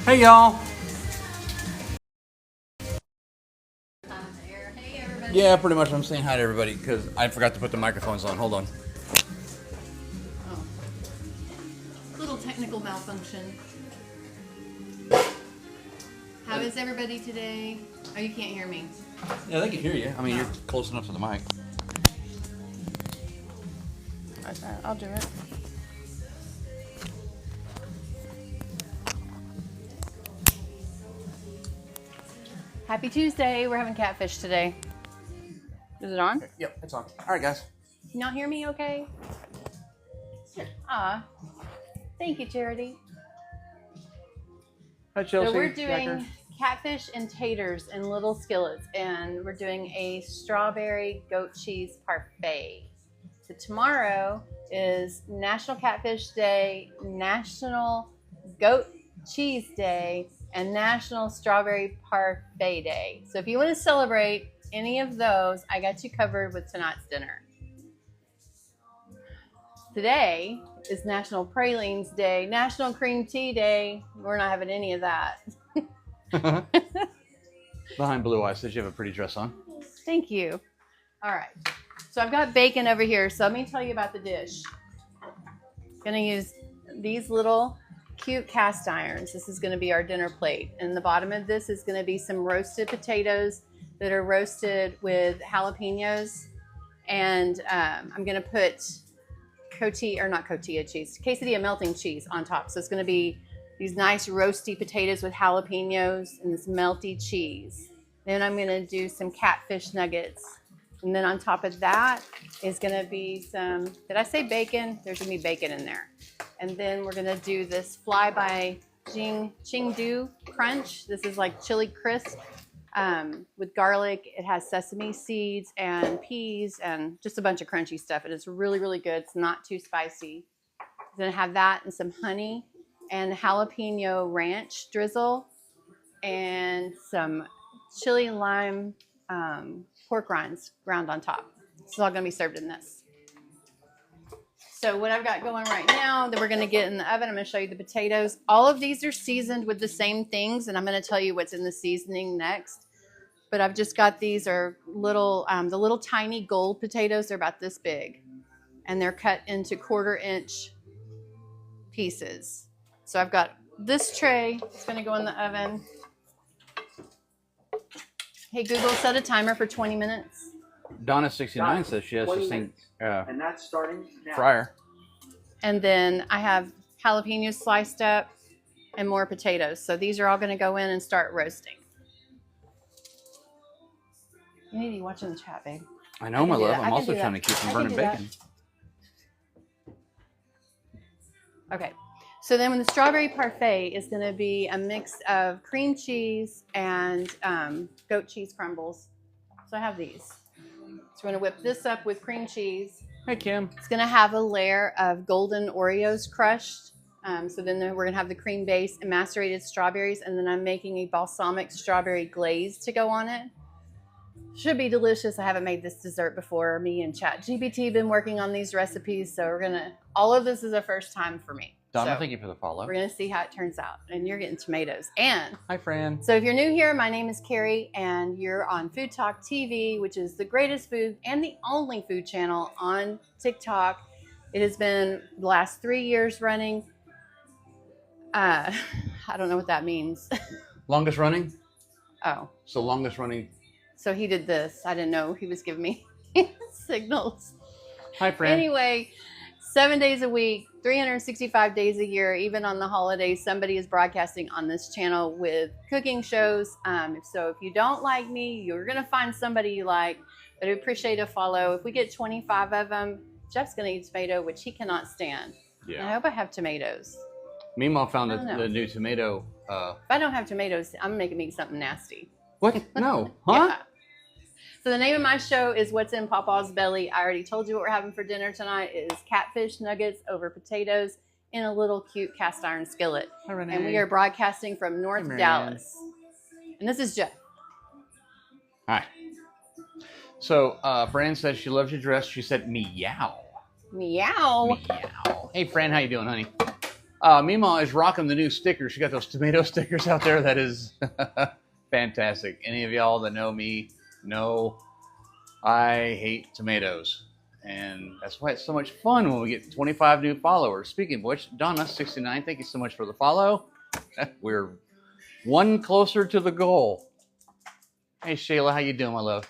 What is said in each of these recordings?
Hey y'all. Hey everybody. Yeah, pretty much I'm saying hi to everybody because I forgot to put the microphones on. Hold on. Oh. Little technical malfunction. How is everybody today? Oh, you can't hear me. Yeah, they can hear you. I mean, No. you're close enough to the mic. I'll do it. Happy Tuesday. We're having catfish today. Is it on? Yep, it's on. All right, guys. Can y'all hear me okay? Ah. Thank you, Charity. Hi, Chelsea. So we're doing catfish and taters in little skillets, and we're doing a strawberry goat cheese parfait. So tomorrow is National Catfish Day, National Goat Cheese Day, and National Strawberry Parfait Day. So if you want to celebrate any of those, I got you covered with tonight's dinner. Today is National Pralines Day, National Cream Tea Day. We're not having any of that. Behind Blue Eyes says you have a pretty dress on. Thank you. All right. So I've got bacon over here. So let me tell you about the dish. I'm going to use these little cute cast irons. This is going to be our dinner plate. And the bottom of this is going to be some roasted potatoes that are roasted with jalapeños. And I'm going to put quesadilla melting cheese on top. So it's going to be these nice roasty potatoes with jalapeños and this melty cheese. Then I'm going to do some catfish nuggets. And then on top of that is going to be some, did I say bacon? There's going to be bacon in there. And then we're going to do this fly-by Chengdu crunch. This is like chili crisp with garlic. It has sesame seeds and peas and just a bunch of crunchy stuff. It is really, really good. It's not too spicy. I'm going to have that and some honey and jalapeno ranch drizzle and some chili and lime pork rinds ground on top. This is all going to be served in this. So what I've got going right now that we're going to get in the oven, I'm going to show you the potatoes. All of these are seasoned with the same things, and I'm going to tell you what's in the seasoning next. But I've just got these are little, the little tiny gold potatoes. They're about this big, and they're cut into 1/4-inch pieces. So I've got this tray. It's going to go in the oven. Hey, Google, set a timer for 20 minutes. Donna69 says she has this thing and that's starting now. fryer. And then I have jalapenos sliced up and more potatoes. So these are all going to go in and start roasting. You need to be watching the chat, babe. I know, my love. I'm also do trying that. to keep from I can burning do that. bacon. Okay. So then the strawberry parfait is going to be a mix of cream cheese and goat cheese crumbles. So I have these. So we're going to whip this up with cream cheese. Hey, Kim. It's going to have a layer of golden Oreos crushed. So then we're going to have the cream base and macerated strawberries. And then I'm making a balsamic strawberry glaze to go on it. Should be delicious. I haven't made this dessert before. Me and ChatGPT have been working on these recipes. So we're going to, all of this is a first time for me. Donna, So thank you for the follow. we're going to see how it turns out. And you're getting tomatoes. And Hi, Fran. so if you're new here, my name is Carrie, and you're on FoodtokTV, which is the greatest food and the only food channel on TikTok. It has been the last 3 years running. I don't know what that means. Longest running? Oh, So longest running. so he did this. I didn't know he was giving me signals. Hi, Fran. Anyway, 7 days a week, 365 days a year, even on the holidays, somebody is broadcasting on this channel with cooking shows. So if you don't like me, you're going to find somebody you like. But I appreciate a follow. If we get 25 of them, Jeff's going to eat tomato, which he cannot stand. Yeah. And I hope I have tomatoes. Meemaw found I don't know. the new tomato. If I don't have tomatoes, I'm making me something nasty. What? No. Huh? Yeah. So the name of my show is What's in Paw Paw's Belly. I already told you what we're having for dinner tonight is catfish nuggets over potatoes in a little cute cast iron skillet. Hi, Renee. And we are broadcasting from North Marianne. Dallas. And this is Jeff. Hi. So, Fran says she loves your dress. She said, meow. Meow. Meow. Hey, Fran, how you doing, honey? Mima is rocking the new stickers. She got those tomato stickers out there. That is fantastic. Any of y'all that know me know I hate tomatoes. And that's why it's so much fun when we get 25 new followers. Speaking of which, Donna69, thank you so much for the follow. We're one closer to the goal. Hey, Shayla, how you doing, my love?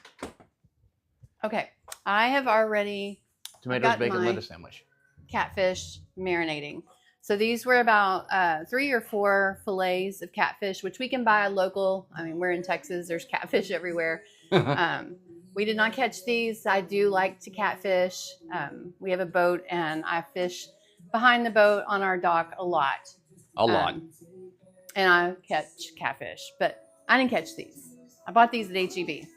Okay, I have already Tomatoes, bacon, lettuce sandwich. Catfish marinating. So these were about 3 or 4 fillets of catfish, which we can buy local. I mean, we're in Texas. There's catfish everywhere. We did not catch these. I do like to catfish. We have a boat, and I fish behind the boat on our dock a lot. A lot. And I catch catfish, but I didn't catch these. I bought these at H-E-B.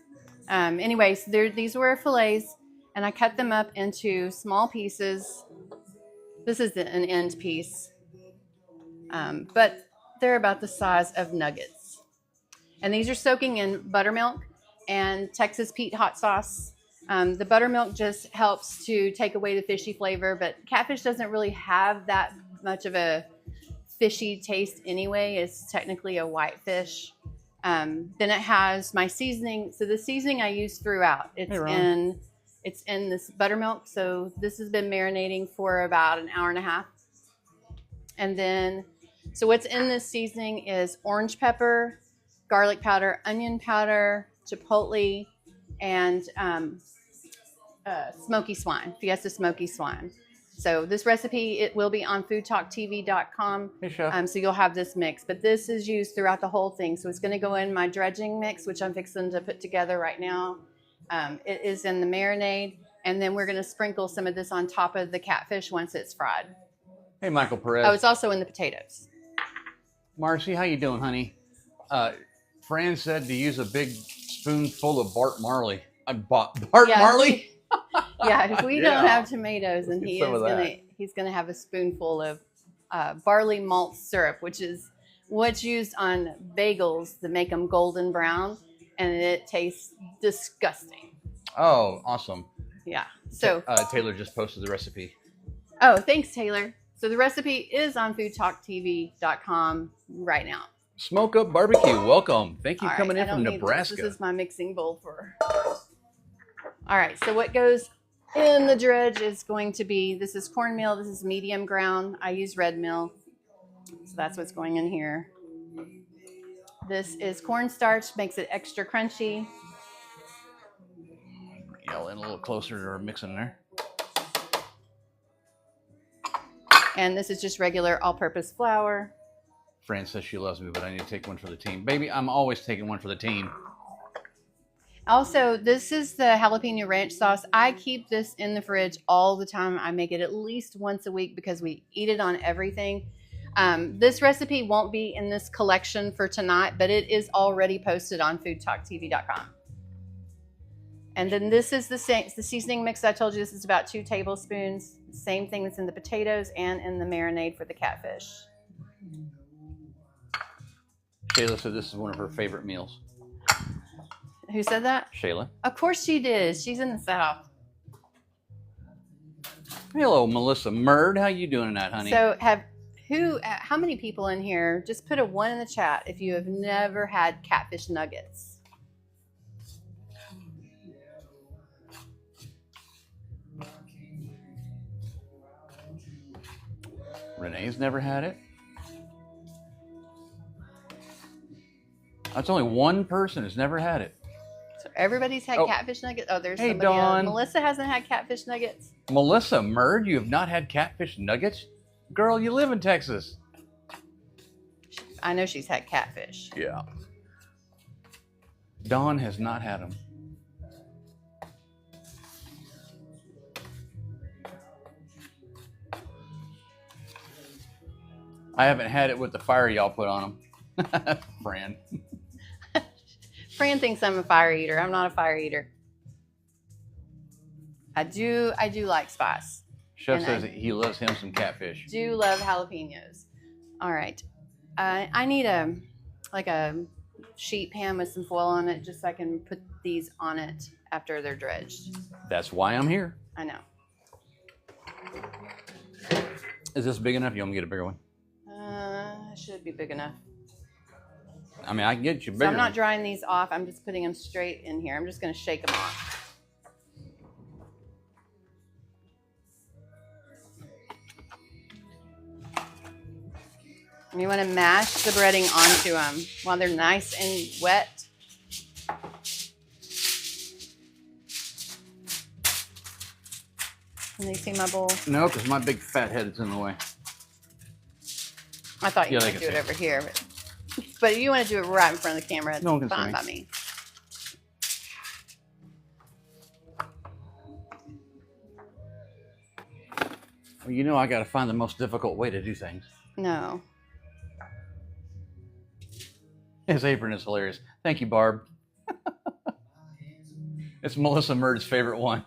Anyways, these were fillets, and I cut them up into small pieces. This is an end piece, but they're about the size of nuggets. And these are soaking in buttermilk and Texas Pete hot sauce. The buttermilk just helps to take away the fishy flavor, but catfish doesn't really have that much of a fishy taste anyway. It's technically a white fish. Then it has my seasoning. So the seasoning I use throughout. It's in this buttermilk. So this has been marinating for about an hour and a half. And then, so what's in this seasoning is orange pepper, garlic powder, onion powder, chipotle, and smoky swine, Fiesta smoky swine. So this recipe, it will be on FoodtokTV.com. Hey, Chef. So you'll have this mix, but this is used throughout the whole thing. So it's going to go in my dredging mix, which I'm fixing to put together right now. It is in the marinade, and then we're going to sprinkle some of this on top of the catfish once it's fried. Hey, Michael Perez. Oh, it's also in the potatoes. Marcy, how you doing, honey? Fran said to use a big spoonful of Bart Marley. Bart Marley? Yeah, if we don't have tomatoes, and he's gonna have a spoonful of barley malt syrup, which is what's used on bagels that make them golden brown, and it tastes disgusting. Oh, awesome. Yeah. So Taylor just posted the recipe. Oh, thanks, Taylor. So the recipe is on FoodtokTV.com right now. Smoke Up Barbecue, welcome. Thank you coming in from Nebraska. This is my mixing bowl for. All right, so what goes in the dredge is going to be, this is cornmeal, this is medium ground. I use red meal, so that's what's going in here. This is cornstarch, makes it extra crunchy. Yell in a little closer to our mixing there. And this is just regular all-purpose flour. Fran says she loves me, but I need to take one for the team. Baby, I'm always taking one for the team. Also, this is the jalapeno ranch sauce. I keep this in the fridge all the time. I make it at least once a week because we eat it on everything. This recipe won't be in this collection for tonight, but it is already posted on FoodtokTV.com. And then this is the seasoning mix I told you. This is about 2 tablespoons. Same thing that's in the potatoes and in the marinade for the catfish. Shayla said this is one of her favorite meals. Who said that? Shayla. Of course she did. She's in the South. Hello, Melissa Murd. How you doing tonight, honey? So how many people in here, just put a 1 in the chat if you have never had Catfish Nuggets. Renee's never had it. That's only one person who's never had it. So everybody's had Catfish Nuggets. Oh, there's somebody Dawn. else. Melissa hasn't had Catfish Nuggets. Melissa Murd, you have not had Catfish Nuggets? Girl, you live in Texas. I know she's had catfish. Yeah. Dawn has not had them. I haven't had it with the fire y'all put on them. Fran. Fran thinks I'm a fire eater. I'm not a fire eater. I do like spice. Chef says he loves him some catfish. Do love jalapenos. All right. I need a sheet pan with some foil on it just so I can put these on it after they're dredged. That's why I'm here. I know. Is this big enough? You want me to get a bigger one? should be big enough. I mean, I can get you bigger. So I'm not drying these off. I'm just putting them straight in here. I'm just going to shake them off. And you want to mash the breading onto them while they're nice and wet. Can they see my bowl? No, because my big fat head is in the way. I thought you Yeah, would do it over here. But if you want to do it right in front of the camera, it's No one can see fine me. by me. Well, you know I got to find the most difficult way to do things. No. His apron is hilarious. Thank you, Barb. It's Melissa Murd's favorite one.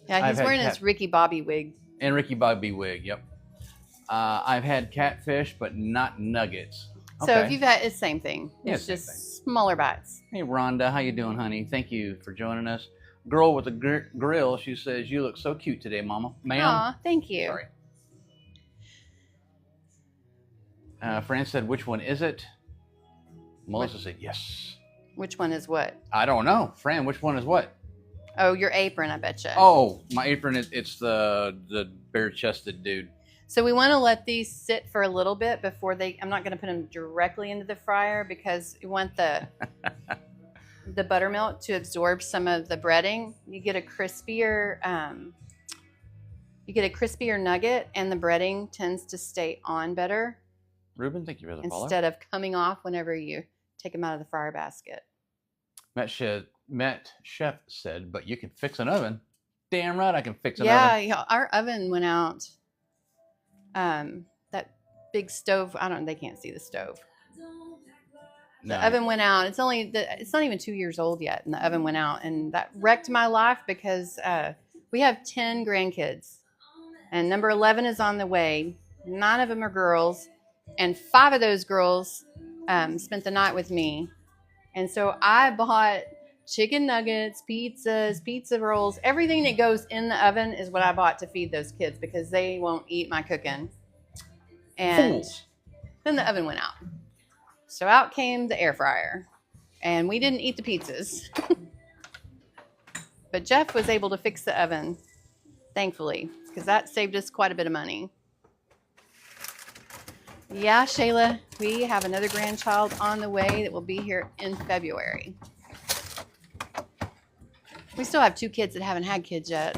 Yeah, he's I've had wearing his Ricky Bobby wig. And Ricky Bobby wig, yep. I've had catfish, but not nuggets. So Okay. if you've had, it's the same thing. Yeah, It's same just smaller bites. Hey, Rhonda, how you doing, honey? Thank you for joining us. Girl with the grill, she says, you look so cute today, Mama. Ma'am. Aw, thank you. Sorry. Fran said, which one is it? Melissa said, yes. Which one is what? I don't know. Fran, which one is what? Oh, your apron, I bet you. Oh, my apron, it's the bare-chested dude. So we want to let these sit for a little bit before they, I'm not going to put them directly into the fryer because you want the buttermilk to absorb some of the breading. You get a crispier nugget, and the breading tends to stay on better Ruben, thank you for the follow. instead of coming off whenever you take them out of the fryer basket. Matt Chef said, but you can fix an oven. Damn right I can fix an Yeah, oven. yeah, our oven went out. That big stove, they can't see the stove. No. The oven went out. It's not even 2 years old yet, and the oven went out, and that wrecked my life because we have 10 grandkids, and number 11 is on the way. 9 of them are girls, and 5 of those girls spent the night with me, and so I bought chicken nuggets, pizzas, pizza rolls, everything that goes in the oven is what I bought to feed those kids because they won't eat my cooking. And Fools. then the oven went out. So out came the air fryer, and we didn't eat the pizzas. But Jeff was able to fix the oven, thankfully, because that saved us quite a bit of money. Yeah, Shayla, we have another grandchild on the way that will be here in February. We still have 2 kids that haven't had kids yet.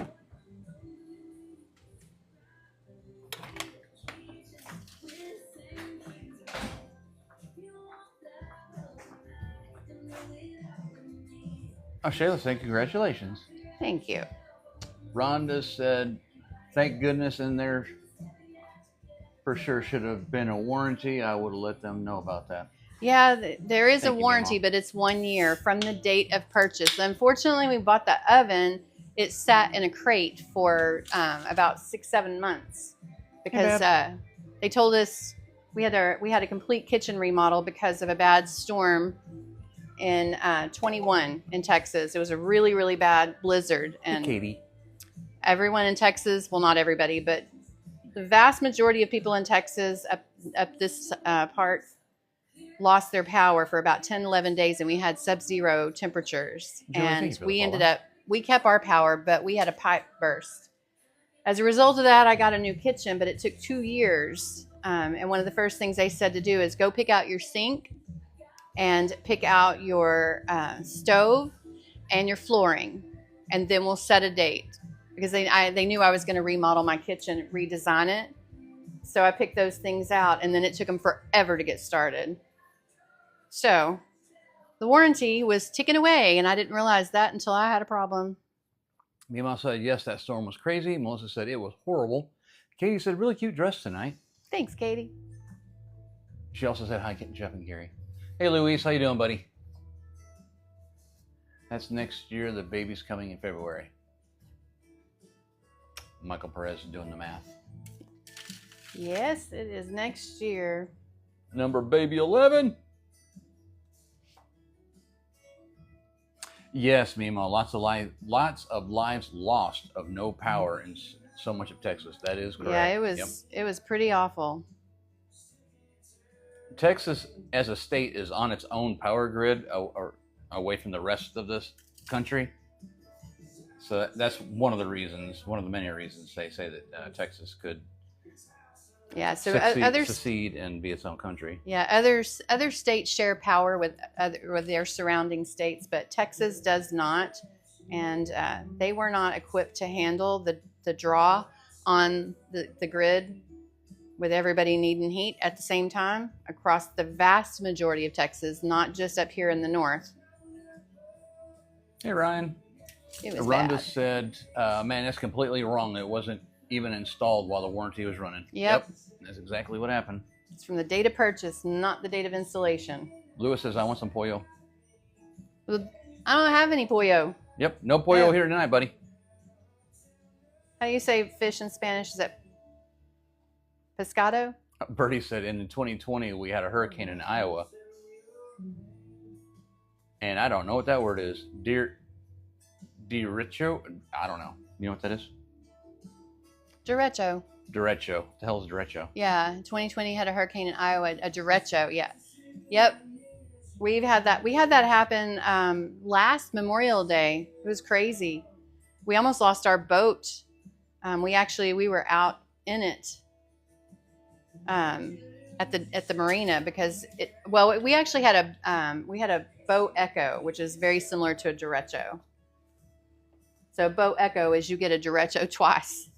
Oh, Shayla said, congratulations. Thank you. Rhonda said, thank goodness in there for sure should have been a warranty. I would have let them know about that. Yeah, there is a Thank you, warranty, Mama. but it's 1 year from the date of purchase. Unfortunately, we bought the oven. It sat in a crate for about 6-7 months because they told us we had a complete kitchen remodel because of a bad storm in 21 in Texas. It was a really, really bad blizzard, and Katie. everyone in Texas, well, not everybody, but the vast majority of people in Texas up this part lost their power for about 10-11 days, and we had sub-zero temperatures. Julie, thank you And for the we follow. we kept our power, but we had a pipe burst. As a result of that, I got a new kitchen, but it took 2 years. And one of the first things they said to do is go pick out your sink and pick out your stove and your flooring, and then we'll set a date. Because they knew I was going to remodel my kitchen, redesign it. So I picked those things out, and then it took them forever to get started. So the warranty was ticking away, and I didn't realize that until I had a problem. Mima said, yes, that storm was crazy. Melissa said, it was horrible. Katie said, really cute dress tonight. Thanks, Katie. She also said, hi, Jeff and Carrie. Hey, Luis, how you doing, buddy? That's next year. The baby's coming in February. Michael Perez is doing the math. Yes, it is next year. Number baby 11. Yes, Mima. Lots of lives lost of no power in so much of Texas. That is correct. Yeah, it was Yep. it was pretty awful. Texas as a state is on its own power grid or away from the rest of this country. So that's one of the reasons, one of the many reasons they say that Texas could succeed and be its own country. Yeah, other states share power with their surrounding states, but Texas does not, and they were not equipped to handle the draw on the grid with everybody needing heat at the same time across the vast majority of Texas, not just up here in the north. Hey, Ryan. It was Rhonda bad. said, man, that's completely wrong. It wasn't even installed while the warranty was running. Yep. That's exactly what happened. It's from the date of purchase, not the date of installation. Lewis says, I want some pollo. Well, I don't have any pollo. Yep, no pollo here tonight, buddy. How do you say fish in Spanish? Is that pescado? Bertie said, in 2020, we had a hurricane in Iowa. And I don't know what that word is. Derecho? I don't know. You know what that is? Derecho. Derecho. The hell is derecho? Yeah, 2020 had a hurricane in Iowa, a derecho. Yeah, yep. We had that happen last Memorial Day. It was crazy. We almost lost our boat. We were out in it at the marina because we actually had a boat echo, which is very similar to a derecho. So boat echo is you get a derecho twice,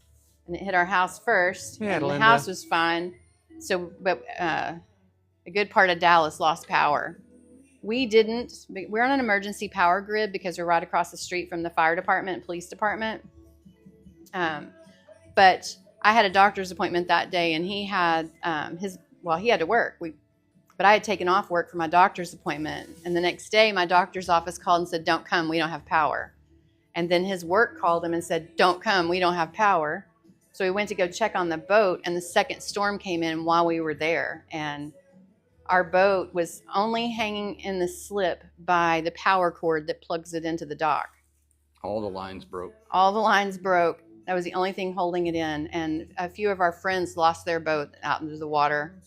and it hit our house first, and the house was fine. So, but a good part of Dallas lost power. We didn't. We're on an emergency power grid because we're right across the street from the fire department, police department. But I had a doctor's appointment that day, and he had he had to work. But I had taken off work for my doctor's appointment, and the next day my doctor's office called and said, "Don't come, we don't have power." And then his work called him and said, "Don't come, we don't have power." So we went to go check on the boat, and the second storm came in while we were there. And our boat was only hanging in the slip by the power cord that plugs it into the dock. All the lines broke. All the lines broke. That was the only thing holding it in. And a few of our friends lost their boat out into the water.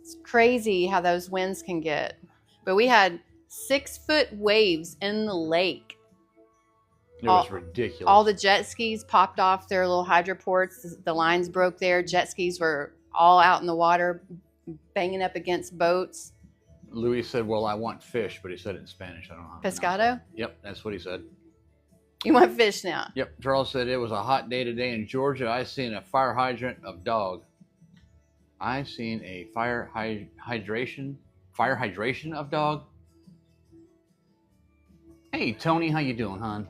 It's crazy how those winds can get. But we had 6-foot waves in the lake. It was ridiculous. All the jet skis popped off their little hydroports. The lines broke there. Jet skis were all out in the water, banging up against boats. Louis said, well, I want fish, but he said it in Spanish. I don't know how to pronounce Pescado? it. Yep, that's what he said. You want fish now? Yep. Charles said, it was a hot day today in Georgia. I seen a fire hydrant of dog. I seen a fire hydration of dog. Hey, Tony, how you doing, hon?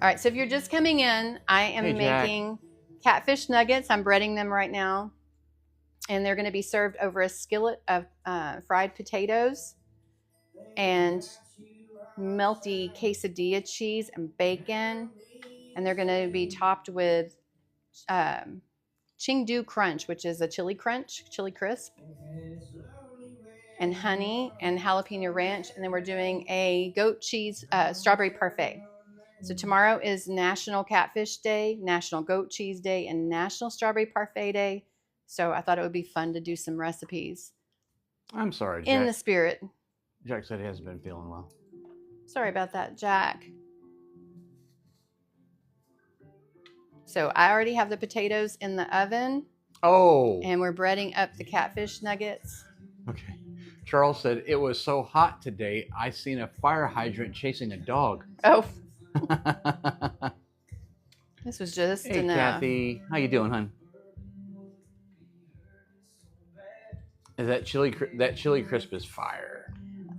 All right, so if you're just coming in, I am making catfish nuggets. I'm breading them right now. And they're going to be served over a skillet of fried potatoes and melty quesadilla cheese and bacon. And they're going to be topped with Chengdu Crunch, which is a chili crisp, and honey and jalapeno ranch. And then we're doing a goat cheese strawberry parfait. So tomorrow is National Catfish Day, National Goat Cheese Day, and National Strawberry Parfait Day. So I thought it would be fun to do some recipes. I'm sorry, Jack. In the spirit. Jack said he hasn't been feeling well. Sorry about that, Jack. So I already have the potatoes in the oven. Oh. And we're breading up the catfish nuggets. Okay. Charles said, it was so hot today, I seen a fire hydrant chasing a dog. Oh. This was just hey, enough. Kathy. How you doing, hon? Is that chili crisp is fire.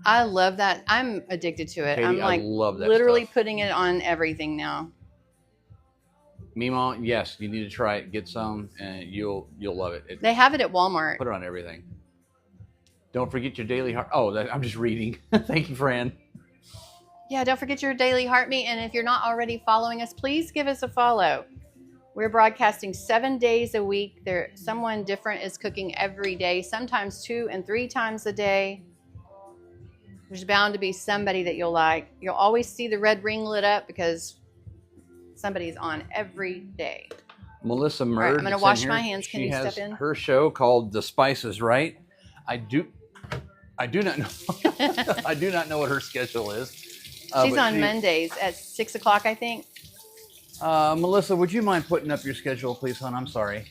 I love that. I'm addicted to it. Katie, I'm like I love that literally stuff. putting it on everything now. Mima, yes, you need to try it. Get some, and you'll love it. They have it at Walmart. Put it on everything. Don't forget your daily heart. Oh, I'm just reading. Thank you, Fran. Yeah, don't forget your daily heartbeat. And if you're not already following us, please give us a follow. We're broadcasting 7 days a week. Someone different is cooking every day, sometimes 2 and 3 times a day. There's bound to be somebody that you'll like. You'll always see the red ring lit up because somebody's on every day. Melissa Murd. All right, I'm gonna is in wash here. my hands. Can She you has step in? her show called The Spice is Right. I do not know. I do not know what her schedule is. She's on Mondays at 6 o'clock, I think. Melissa, would you mind putting up your schedule, please, hon? I'm sorry.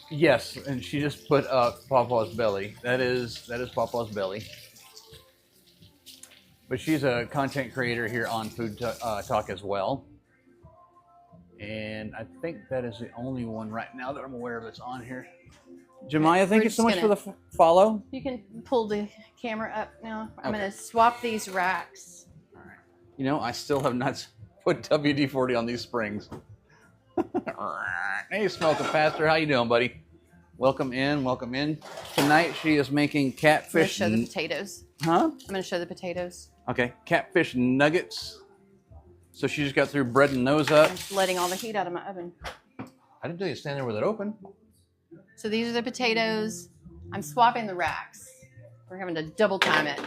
Yes, and she just put up Paw Paw's belly. That is Paw Paw's belly. But she's a content creator here on Food Talk as well. And I think that is the only one right now that I'm aware of that's on here. Jemiah, thank you so much for the follow. You can pull the camera up now. I'm going to swap these racks. All right. You know, I still have not put WD-40 on these springs. Hey, Smoke Pastor, how you doing, buddy? Welcome in, welcome in. Tonight she is making catfish. I'm going to show the potatoes. Huh? I'm going to show the potatoes. Okay, catfish nuggets. So she just got through breading those up. I'm just letting all the heat out of my oven. I didn't tell you to stand there with it open. So these are the potatoes. I'm swapping the racks. We're having to double time it.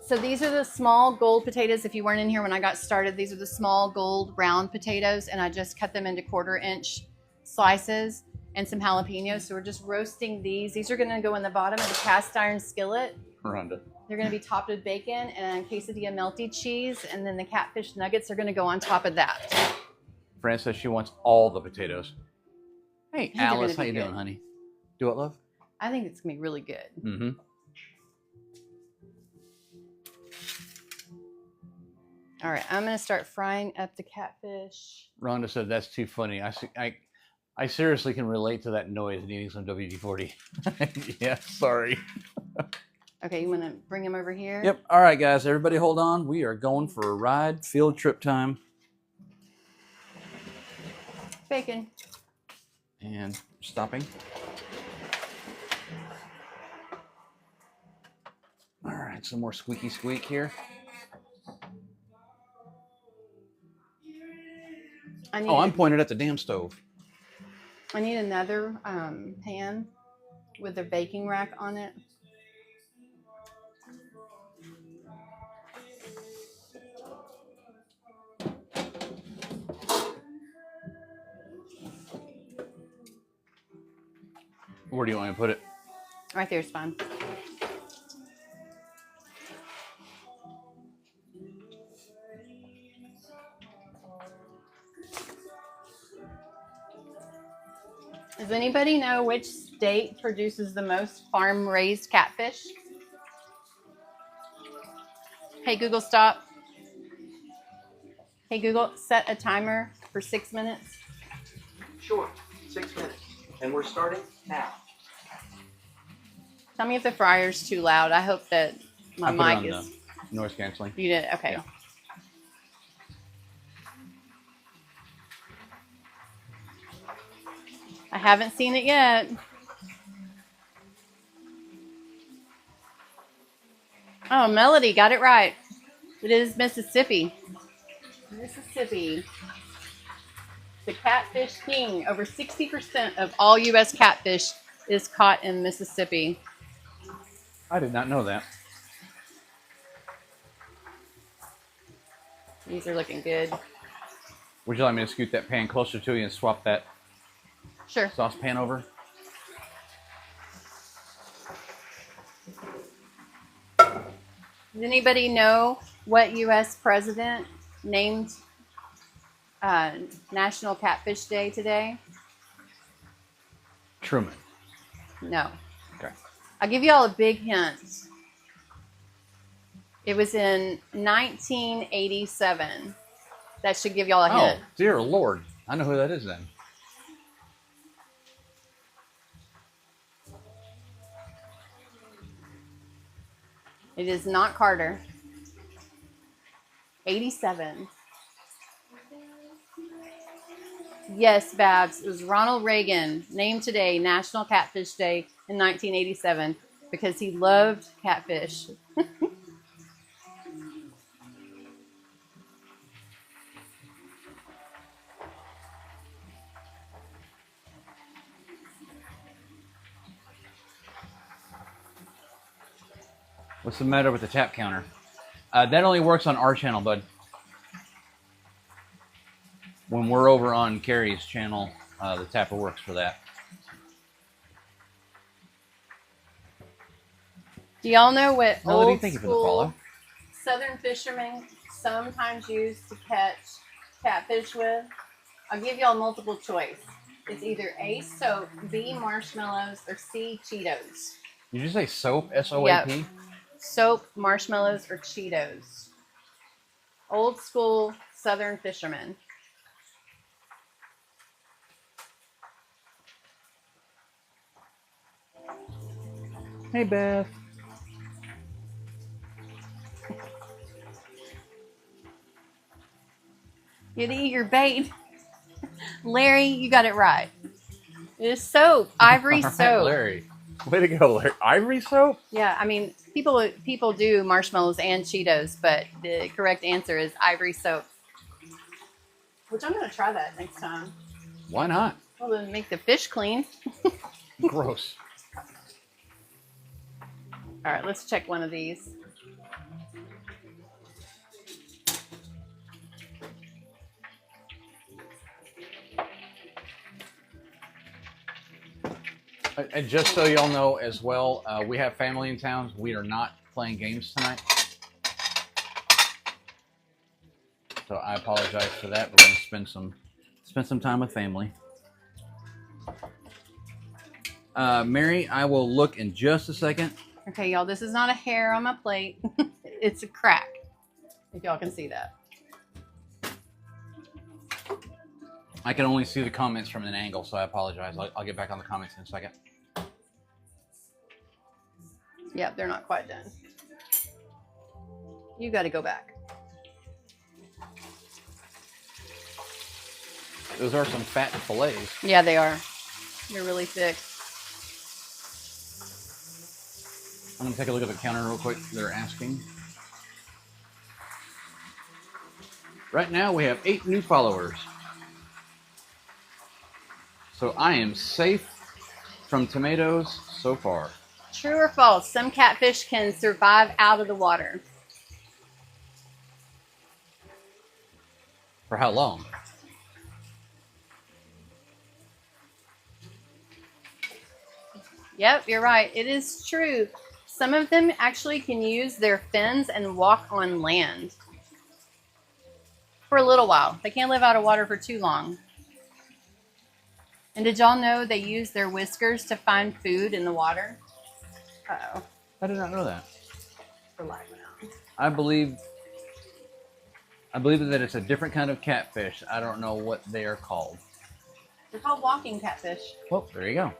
So these are the small gold potatoes. If you weren't in here when I got started, these are the small gold round potatoes, and I just cut them into 1/4-inch slices and some jalapeños. So we're just roasting these. These are gonna go in the bottom of the cast iron skillet. Rhonda. They're gonna be topped with bacon and quesadilla melty cheese, and then the catfish nuggets are gonna go on top of that. Fran says she wants all the potatoes. Hey, These are Alice, gonna how be you doing, good. honey? Do it, love? I think it's gonna be really good. Mm-hmm. All right, I'm gonna start frying up the catfish. Rhonda said that's too funny. I seriously can relate to that noise needing some WD-40. Yeah, sorry. Okay, you wanna bring him over here? Yep. All right, guys, everybody hold on. We are going for a ride, field trip time. Bacon. And stopping. All right, some more squeaky squeak here. Oh, I'm pointed at the damn stove. I need another pan with a baking rack on it. Where do you want me to put it? Right there is fine. Does anybody know which state produces the most farm-raised catfish? Hey, Google, stop. Hey, Google, set a timer for 6 minutes. Sure, 6 minutes. And we're starting now. Tell me if the fryer's too loud. I hope that my mic is... Noise canceling. You did? Okay. Yeah. I haven't seen it yet. Oh, Melody got it right. It is Mississippi. Mississippi. The catfish king. Over 60% of all U.S. catfish is caught in Mississippi. I did not know that. These are looking good. Would you like me to scoot that pan closer to you and swap that Sure. saucepan over? Does anybody know what U.S. president named National Catfish Day today? Truman. No. Okay. I'll give you all a big hint. It was in 1987. That should give y'all a hint. Oh, dear Lord. I know who that is then. It is not Carter. 87. Yes, Babs. It was Ronald Reagan, named today National Catfish Day in 1987 because he loved catfish. What's the matter with the tap counter? That only works on our channel, bud. when we're over on Carrie's channel, the tapper works for that. Do y'all know what Melody, old thank you for the school follow. Southern fishermen sometimes use to catch catfish with? I'll give y'all multiple choice. It's either A, soap, B, marshmallows, or C, Cheetos. Did you say soap? S-O-A-P? Yep. Soap, marshmallows, or Cheetos. Old school Southern fishermen. Hey, Beth. You eat your bait. Larry, you got it right. It is soap. Ivory All right, soap. Larry. Way to go, Larry. Ivory soap? Yeah, I mean, people do marshmallows and Cheetos, but the correct answer is ivory soap. Which I'm going to try that next time. Why not? Well, to make the fish clean. Gross. All right, let's check one of these. And just so y'all know as well, we have family in town. We are not playing games tonight. So I apologize for that. We're going to spend some time with family. Mary, I will look in just a second. Okay, y'all, this is not a hair on my plate. It's a crack, if y'all can see that. I can only see the comments from an angle, so I apologize. I'll get back on the comments in a second. Yep, they're not quite done. You got to go back. Those are some fat fillets. Yeah, they are. They're really thick. I'm going to take a look at the counter real quick. They're asking. Right now, we have 8 new followers. So I am safe from tomatoes so far. True or false? Some catfish can survive out of the water. For how long? Yep, you're right. It is true. Some of them actually can use their fins and walk on land for a little while. They can't live out of water for too long. And did y'all know they use their whiskers to find food in the water? Uh-oh. I did not know that. The light went out. I believe that it's a different kind of catfish. I don't know what they are called. They're called walking catfish. Well, there you go.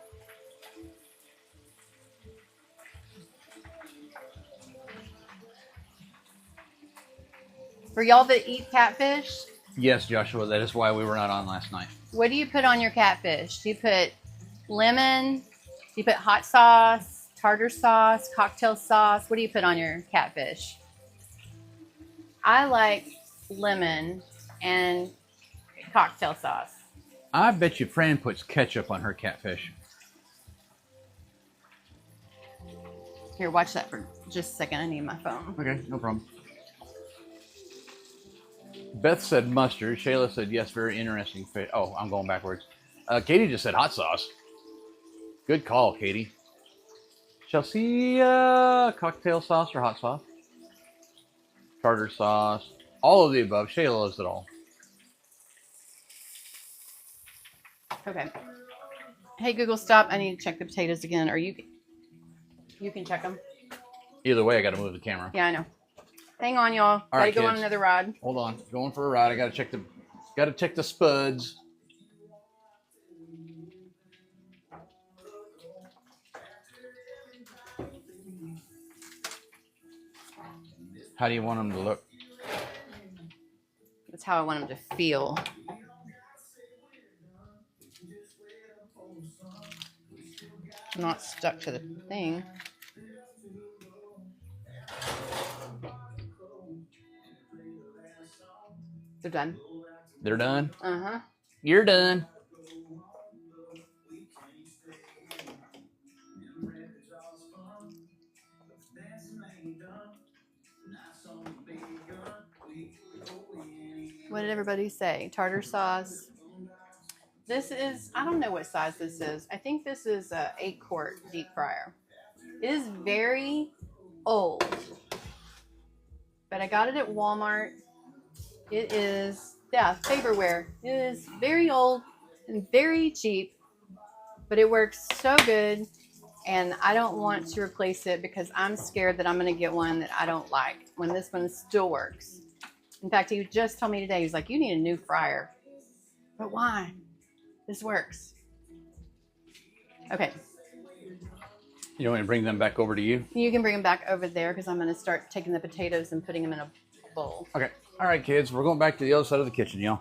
For y'all that eat catfish, Yes, Joshua, that is why we were not on last night. what do you put on your catfish? Do you put lemon? Do you put hot sauce, tartar sauce, cocktail sauce? What do you put on your catfish? I like lemon and cocktail sauce. I bet you Fran puts ketchup on her catfish. Here, watch that for just a second. I need my phone. Okay, no problem. Beth said mustard. Shayla said yes, very interesting fish. Oh, I'm going backwards. Katie just said hot sauce. Good call, Katie. Chelsea, cocktail sauce or hot sauce? Tartar sauce. All of the above. Shayla loves it all. Okay. Hey, Google, stop. I need to check the potatoes again. Or you can check them. Either way, I got to move the camera. Yeah, I know. Hang on, y'all. All right, Gotta go on kids. another ride. Hold on. Going for a ride. I got to check the spuds. How do you want them to look? That's how I want them to feel. I'm not stuck to the thing. They're done. They're done? Uh-huh. You're done. What did everybody say? Tartar sauce. This is, I don't know what size this is. I think this is a 8-quart deep fryer. It is very old, but I got it at Walmart. It is, yeah, Faberware. It is very old and very cheap, but it works so good, and I don't want to replace it because I'm scared that I'm going to get one that I don't like when this one still works. In fact, he just told me today, he's like, you need a new fryer. But why? This works. Okay. You want me to bring them back over to you? You can bring them back over there because I'm going to start taking the potatoes and putting them in a bowl. Okay. All right, kids. We're going back to the other side of the kitchen, y'all.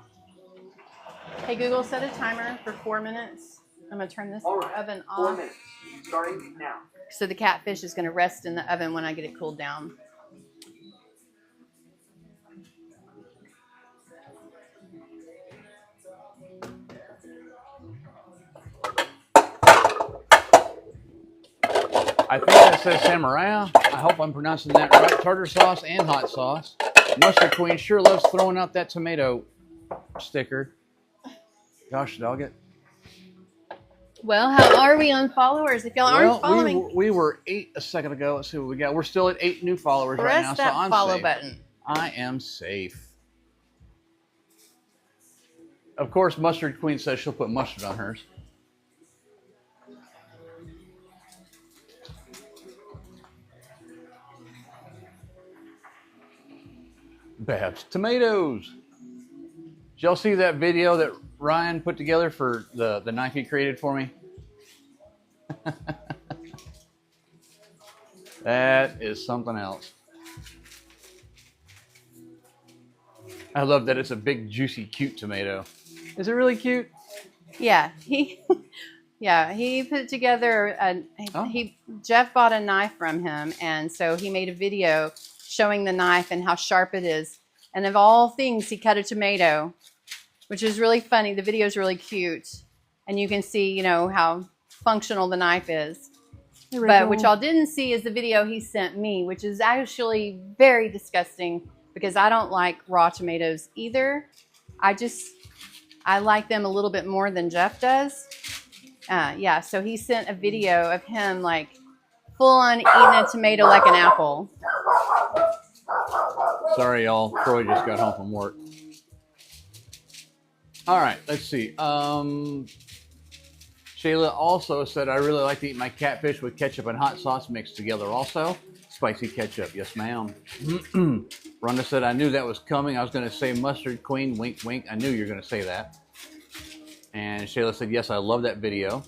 Hey, Google, set a timer for 4 minutes. I'm going to turn this oven off. 4 minutes. Starting now. So the catfish is going to rest in the oven when I get it cooled down. I think that says Samurai. I hope I'm pronouncing that right. Tartar sauce and hot sauce. Mustard Queen sure loves throwing out that tomato sticker. Gosh, dog it. Well, how are we on followers? If y'all aren't following, we were 8 a second ago. Let's see what we got. We're still at 8 new followers right now, press that so I'm follow safe. button. I am safe. Of course, Mustard Queen says she'll put mustard on hers. Babs, tomatoes. Did y'all see that video that Ryan put together for the knife he created for me? That is something else. I love that it's a big, juicy, cute tomato. Is it really cute? Yeah, he put together Jeff bought a knife from him, and so he made a video showing the knife and how sharp it is. And of all things, he cut a tomato, which is really funny. The video is really cute, and you can see, you know, how functional the knife is. But what y'all didn't see is the video he sent me, which is actually very disgusting because I don't like raw tomatoes either. I like them a little bit more than Jeff does. Yeah, so he sent a video of him like full on eating a tomato like an apple. Sorry, y'all. Troy just got home from work. All right, let's see. Shayla also said, I really like to eat my catfish with ketchup and hot sauce mixed together also. Spicy ketchup. Yes, ma'am. Rhonda said, I knew that was coming. I was going to say Mustard Queen. Wink, wink. I knew you were going to say that. And Shayla said, yes, I love that video.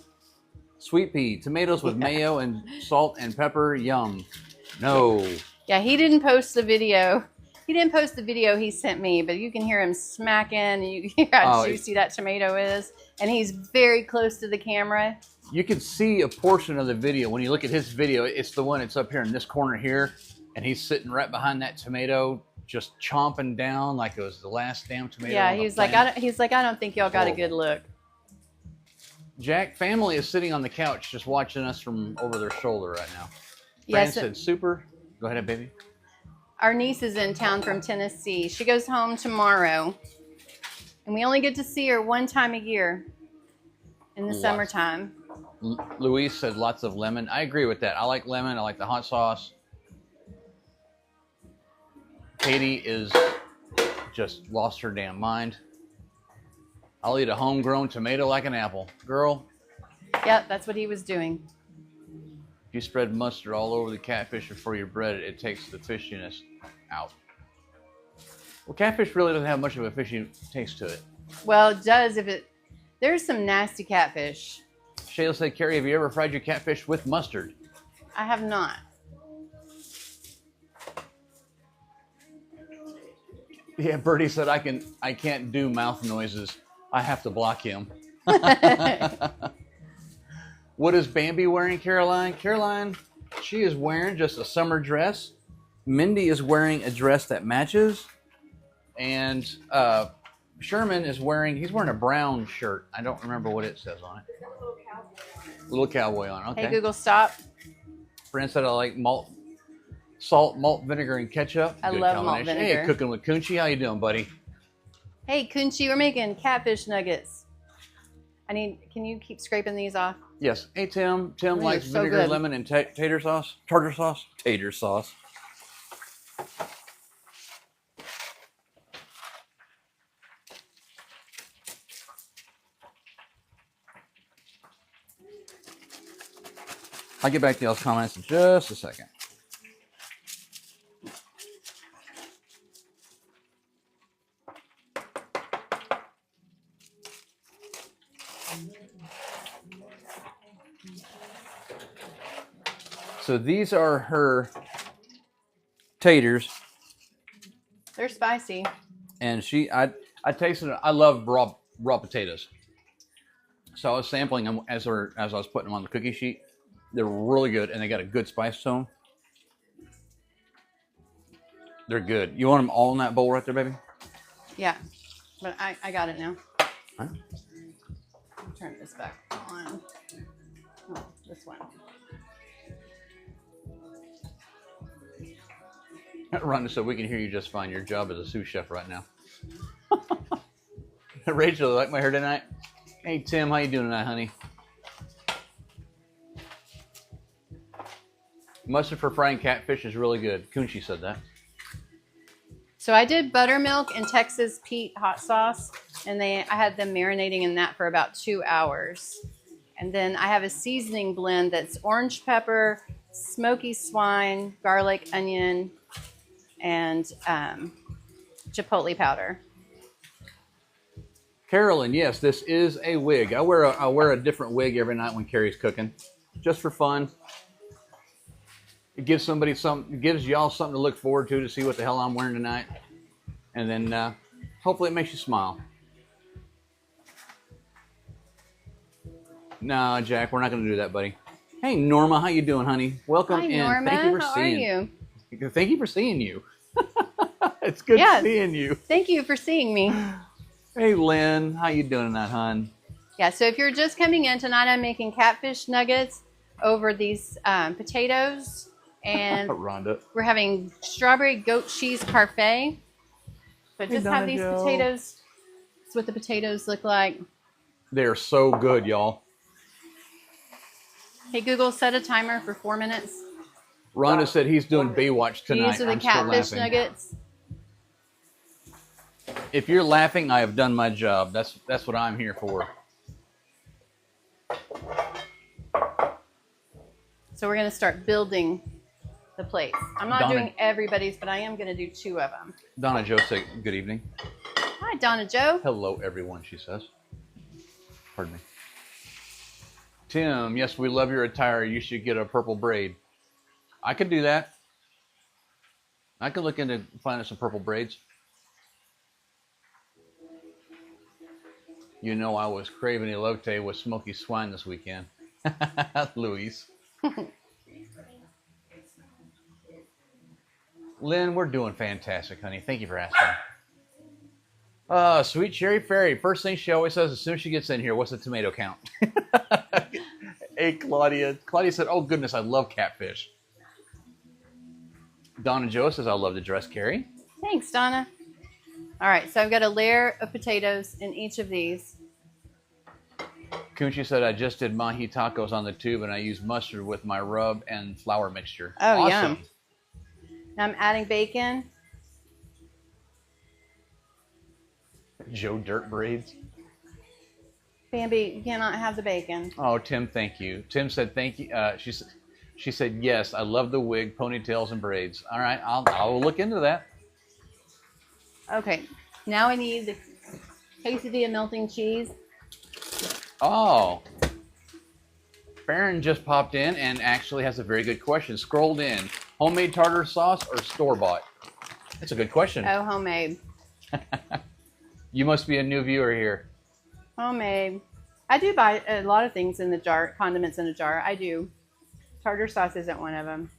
Sweet pea. Tomatoes with mayo and salt and pepper. Yum. No. Yeah, he didn't post the video. He didn't post the video he sent me, but you can hear him smacking, and you can hear how juicy that tomato is. And he's very close to the camera. You can see a portion of the video. When you look at his video, it's the one that's up here in this corner here, and he's sitting right behind that tomato, just chomping down like it was the last damn tomato. Yeah, he's like, I don't think y'all got a good look. Jack family is sitting on the couch just watching us from over their shoulder right now. Fran said, super. Go ahead, baby. Our niece is in town from Tennessee. She goes home tomorrow. And we only get to see her one time a year in the summertime. Louise said lots of lemon. I agree with that. I like lemon. I like the hot sauce. Katie is just lost her damn mind. I'll eat a homegrown tomato like an apple. Girl. Yep, that's what he was doing. If you spread mustard all over the catfish before you bread it, it takes the fishiness out. Well, catfish really doesn't have much of a fishy taste to it. Well, it does if it... There's some nasty catfish. Shayla said, Carrie, have you ever fried your catfish with mustard? I have not. Yeah, Bertie said, I can't do mouth noises. I have to block him. What is Bambi wearing, Caroline? Caroline, she is wearing just a summer dress. Mindy is wearing a dress that matches. And Sherman is wearing a brown shirt. I don't remember what it says on it. Little cowboy on. Okay. Hey, Google, stop. Fran said, I like salt, malt, vinegar, and ketchup. I love malt vinegar. Hey, cooking with Kunchi. How you doing, buddy? Hey, Kunchi, we're making catfish nuggets. Can you keep scraping these off? Yes. Hey, Tim. Tim likes so vinegar, good. lemon, and tater sauce. Tartar sauce. Tater sauce. I'll get back to y'all's comments in just a second. So these are her taters. They're spicy. And I tasted it. I love raw potatoes. So I was sampling them as I was putting them on the cookie sheet. They're really good, and they got a good spice to them. They're good. You want them all in that bowl right there, baby? Yeah, but I got it now. Huh? I'll turn this back on. Oh, this one. Rhonda said, we can hear you just fine. Your job as a sous chef right now. Rachel, like my hair tonight? Hey, Tim, how you doing tonight, honey? Mustard for frying catfish is really good. Kunchi said that. So I did buttermilk and Texas Pete hot sauce, and I had them marinating in that for about 2 hours. And then I have a seasoning blend that's orange pepper, smoky swine, garlic, onion, and chipotle powder. Carolyn, yes, this is a wig. I wear a different wig every night when Carrie's cooking, just for fun. It gives y'all something to look forward to see what the hell I'm wearing tonight, and then hopefully it makes you smile. No, Jack, we're not going to do that, buddy. Hey, Norma, how you doing, honey? Welcome in. Norma. Thank you for How seeing. are you? Thank you for seeing you. It's good seeing you. Thank you for seeing me. Hey, Lynn, how you doing tonight, hon? Yeah, so if you're just coming in tonight, I'm making catfish nuggets over these potatoes, and Rhonda. we're having strawberry goat cheese parfait. But just have these potatoes. That's what the potatoes look like. They're so good, y'all. Hey, Google, set a timer for 4 minutes. Rhonda said he's doing Baywatch tonight. These are the I'm still catfish laughing. nuggets. If you're laughing, I have done my job. That's what I'm here for. So we're going to start building the plates. I'm not doing everybody's, but I am going to do 2 of them. Donna Joe said, good evening. Hi, Donna Joe. Hello, everyone, she says. Pardon me. Tim, yes, we love your attire. You should get a purple braid. I could do that. I could look into finding some purple braids. You know I was craving elote with smoky swine this weekend. Louise. Lynn, we're doing fantastic, honey. Thank you for asking. Sweet Cherry Fairy. First thing she always says as soon as she gets in here, what's the tomato count? Hey, Claudia. Claudia said, oh, goodness, I love catfish. Donna Joe says, I love to dress Carrie. Thanks, Donna. All right, so I've got a layer of potatoes in each of these. Kunchi said, I just did mahi tacos on the tube, and I used mustard with my rub and flour mixture. Oh, awesome. yum. Now I'm adding bacon. Joe Dirt braids. Bambi, you cannot have the bacon. Oh, Tim, thank you. Tim said, thank you. She said, yes, I love the wig, ponytails, and braids. All right, I'll look into that. Okay, now I need the quesadilla melting cheese. Oh. Farron just popped in and actually has a very good question. Scrolled in. Homemade tartar sauce or store-bought? That's a good question. Oh, homemade. You must be a new viewer here. Homemade. I do buy a lot of things in the jar, condiments in a jar. I do. Tartar sauce isn't one of them.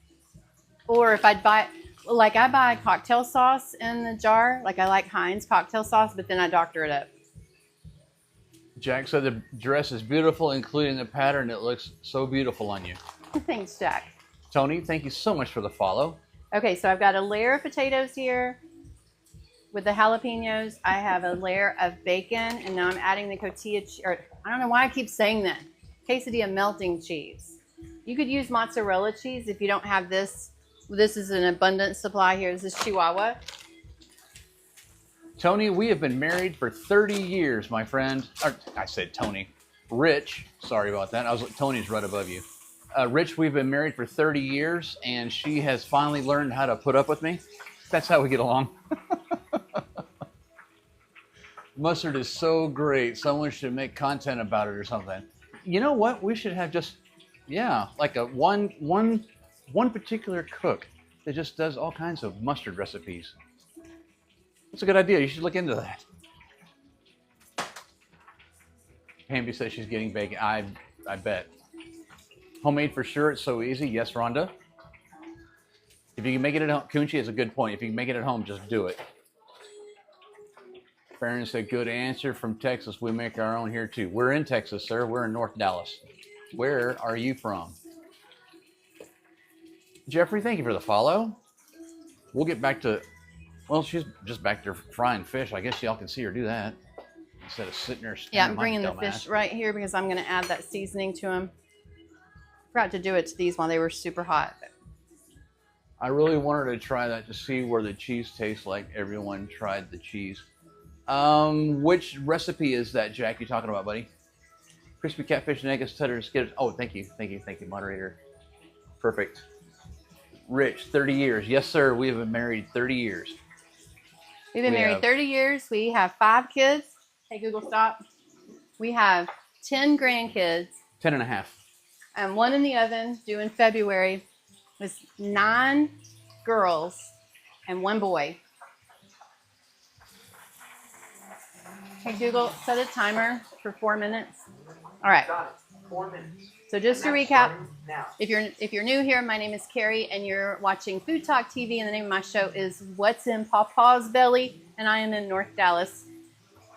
Or if I'd buy, like I buy cocktail sauce in the jar. Like I like Heinz cocktail sauce, but then I doctor it up. Jack said the dress is beautiful, including the pattern. It looks so beautiful on you. Thanks, Jack. Tony, thank you so much for the follow. Okay, so I've got a layer of potatoes here. with the jalapenos, I have a layer of bacon, and now I'm adding the or I don't know why I keep saying that. Quesadilla melting cheese. You could use mozzarella cheese if you don't have this. This is an abundant supply here. This is Chihuahua. Tony, we have been married for 30 years, my friend. Or, I said Tony. Rich, sorry about that. Tony's right above you. Rich, we've been married for 30 years, and she has finally learned how to put up with me. That's how we get along. Mustard is so great. Someone should make content about it or something. You know what? We should have just, yeah, like a one particular cook that just does all kinds of mustard recipes. That's a good idea. You should look into that. Hamby says she's getting bacon. I bet. Homemade for sure. It's so easy. Yes, Rhonda. If you can make it at home, Kunchi has a good point. If you can make it at home, just do it. Farron said, good answer from Texas. We make our own here too. We're in Texas, sir. We're in North Dallas. Where are you from? Jeffrey, thank you for the follow. We'll get back to, well, she's just back there frying fish. I guess y'all can see her do that instead of sitting there. Yeah, I'm bringing the fish right here because I'm going to add that seasoning to them. Forgot to do it to these while they were super hot. I really wanted to try that to see where the cheese tastes like everyone tried the cheese. Which recipe is that, Jack, you talking about, buddy? Crispy Catfish Nuggets Tater Skillet. Oh, thank you, moderator. Perfect. Rich, 30 years. Yes, sir. We have been married 30 years. We've been married 30 years. We have 5 kids. Hey, Google, stop. We have 10 grandkids. 10 and a half. And 1 in the oven due in February. It's 9 girls and 1 boy. Hey, Google, set a timer for 4 minutes. All right. Got it. 4 minutes. So just to recap, if you're new here, my name is Carrie, and you're watching Food Talk TV, and the name of my show is What's in Paw Paw's Belly, and I am in North Dallas.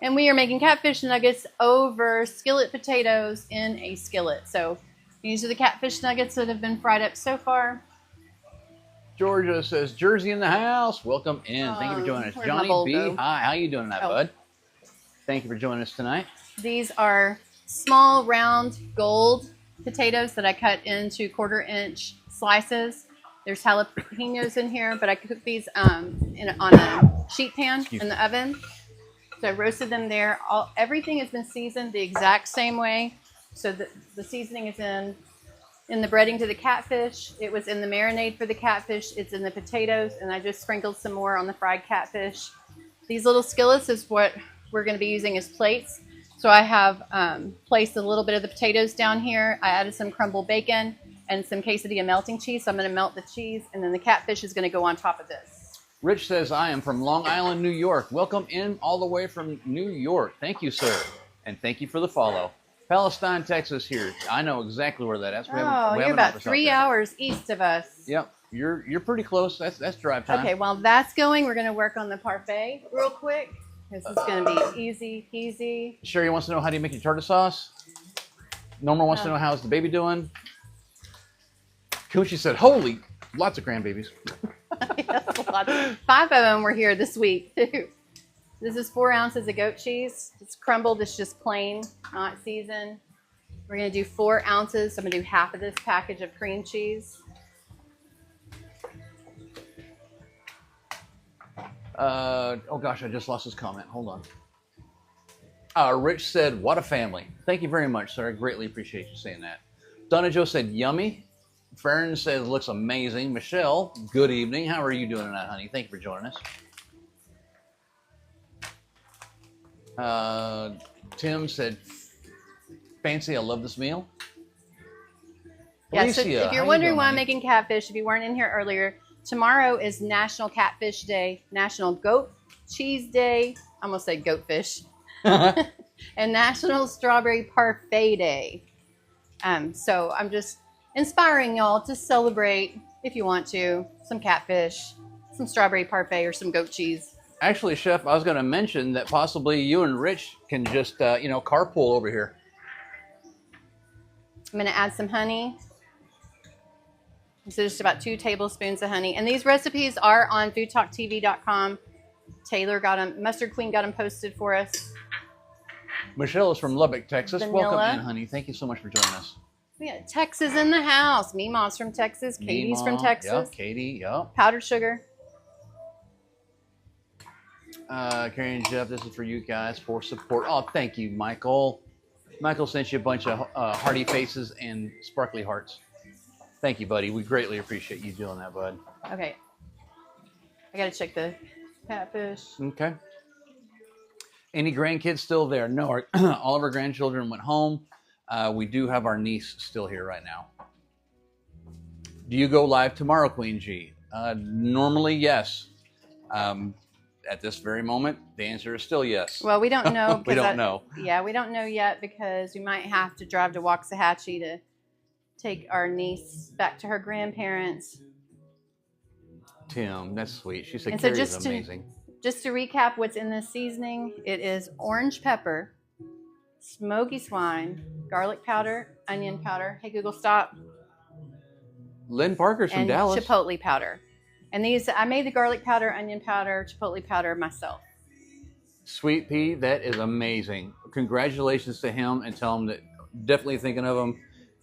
And we are making catfish nuggets over skillet potatoes in a skillet. So these are the catfish nuggets that have been fried up so far. Georgia says, Jersey in the house. Welcome in. Thank you for joining us. Johnny B, hi. How you doing tonight, bud? Thank you for joining us tonight. These are small, round, gold potatoes that I cut into 1/4-inch slices. There's jalapeños in here, but I cooked these on a sheet pan in the oven. So I roasted them there. Everything has been seasoned the exact same way. So the seasoning is in the breading to the catfish. It was in the marinade for the catfish. It's in the potatoes, and I just sprinkled some more on the fried catfish. These little skillets is what we're going to be using as plates. So I have placed a little bit of the potatoes down here. I added some crumble bacon and some quesadilla melting cheese. So I'm going to melt the cheese, and then the catfish is going to go on top of this. Rich says, I am from Long Island, New York. Welcome in all the way from New York. Thank you, sir. And thank you for the follow. Palestine, Texas here. I know exactly where that is. You're about 3 hours east of us. Yep. You're pretty close. That's drive time. Okay, while that's going, we're going to work on the parfait real quick. This is going to be easy peasy. Sherry wants to know, how do you make your tartar sauce? Norma wants to know, how's the baby doing? Coochie said, holy, lots of grandbabies. Yes, a lot. 5 of them were here this week, too. This is 4 ounces of goat cheese. It's crumbled. It's just plain, not seasoned. We're going to do 4 ounces. I'm going to do half of this package of cream cheese. Oh gosh, I just lost his comment. Hold on. Rich said, what a family. Thank you very much, sir. I greatly appreciate you saying that. Donna Jo said, yummy. Farron says, looks amazing. Michelle, good evening. How are you doing tonight, honey? Thank you for joining us. Tim said, fancy, I love this meal. Yeah, Alicia, so if you're wondering why I'm making catfish, if you weren't in here earlier, tomorrow is National Catfish Day, National Goat Cheese Day, I almost said goat fish, and National Strawberry Parfait Day. So I'm just inspiring y'all to celebrate, if you want to, some catfish, some strawberry parfait, or some goat cheese. Actually, Chef, I was going to mention that possibly you and Rich can just, carpool over here. I'm going to add some honey. So just about 2 tablespoons of honey. And these recipes are on foodtoktv.com. Taylor got them. Mustard Queen got them posted for us. Michelle is from Lubbock, Texas. Vanilla. Welcome in, honey. Thank you so much for joining us. We got Texas in the house. Meemaw's from Texas. Katie's from Texas. Yep, Katie, yep. Powdered sugar. Carrie and Jeff, this is for you guys for support. Oh, thank you, Michael. Michael sent you a bunch of hearty faces and sparkly hearts. Thank you, buddy. We greatly appreciate you doing that, bud. Okay. I got to check the catfish. Okay. Any grandkids still there? No, all of our grandchildren went home. We do have our niece still here right now. Do you go live tomorrow, Queen G? Normally, yes. At this very moment, the answer is still yes. Well, we don't know. We don't know. Yeah, we don't know yet because we might have to drive to Waxahachie to take our niece back to her grandparents. Tim, that's sweet. She said And so Carrie is just amazing. Just to recap what's in this seasoning, it is orange pepper, smoky swine, garlic powder, onion powder. Hey, Google, stop. Lynn Parker's from And Dallas. chipotle powder. And these, I made the garlic powder, onion powder, chipotle powder myself. Sweet Pea, that is amazing. Congratulations to him and tell him that definitely thinking of him.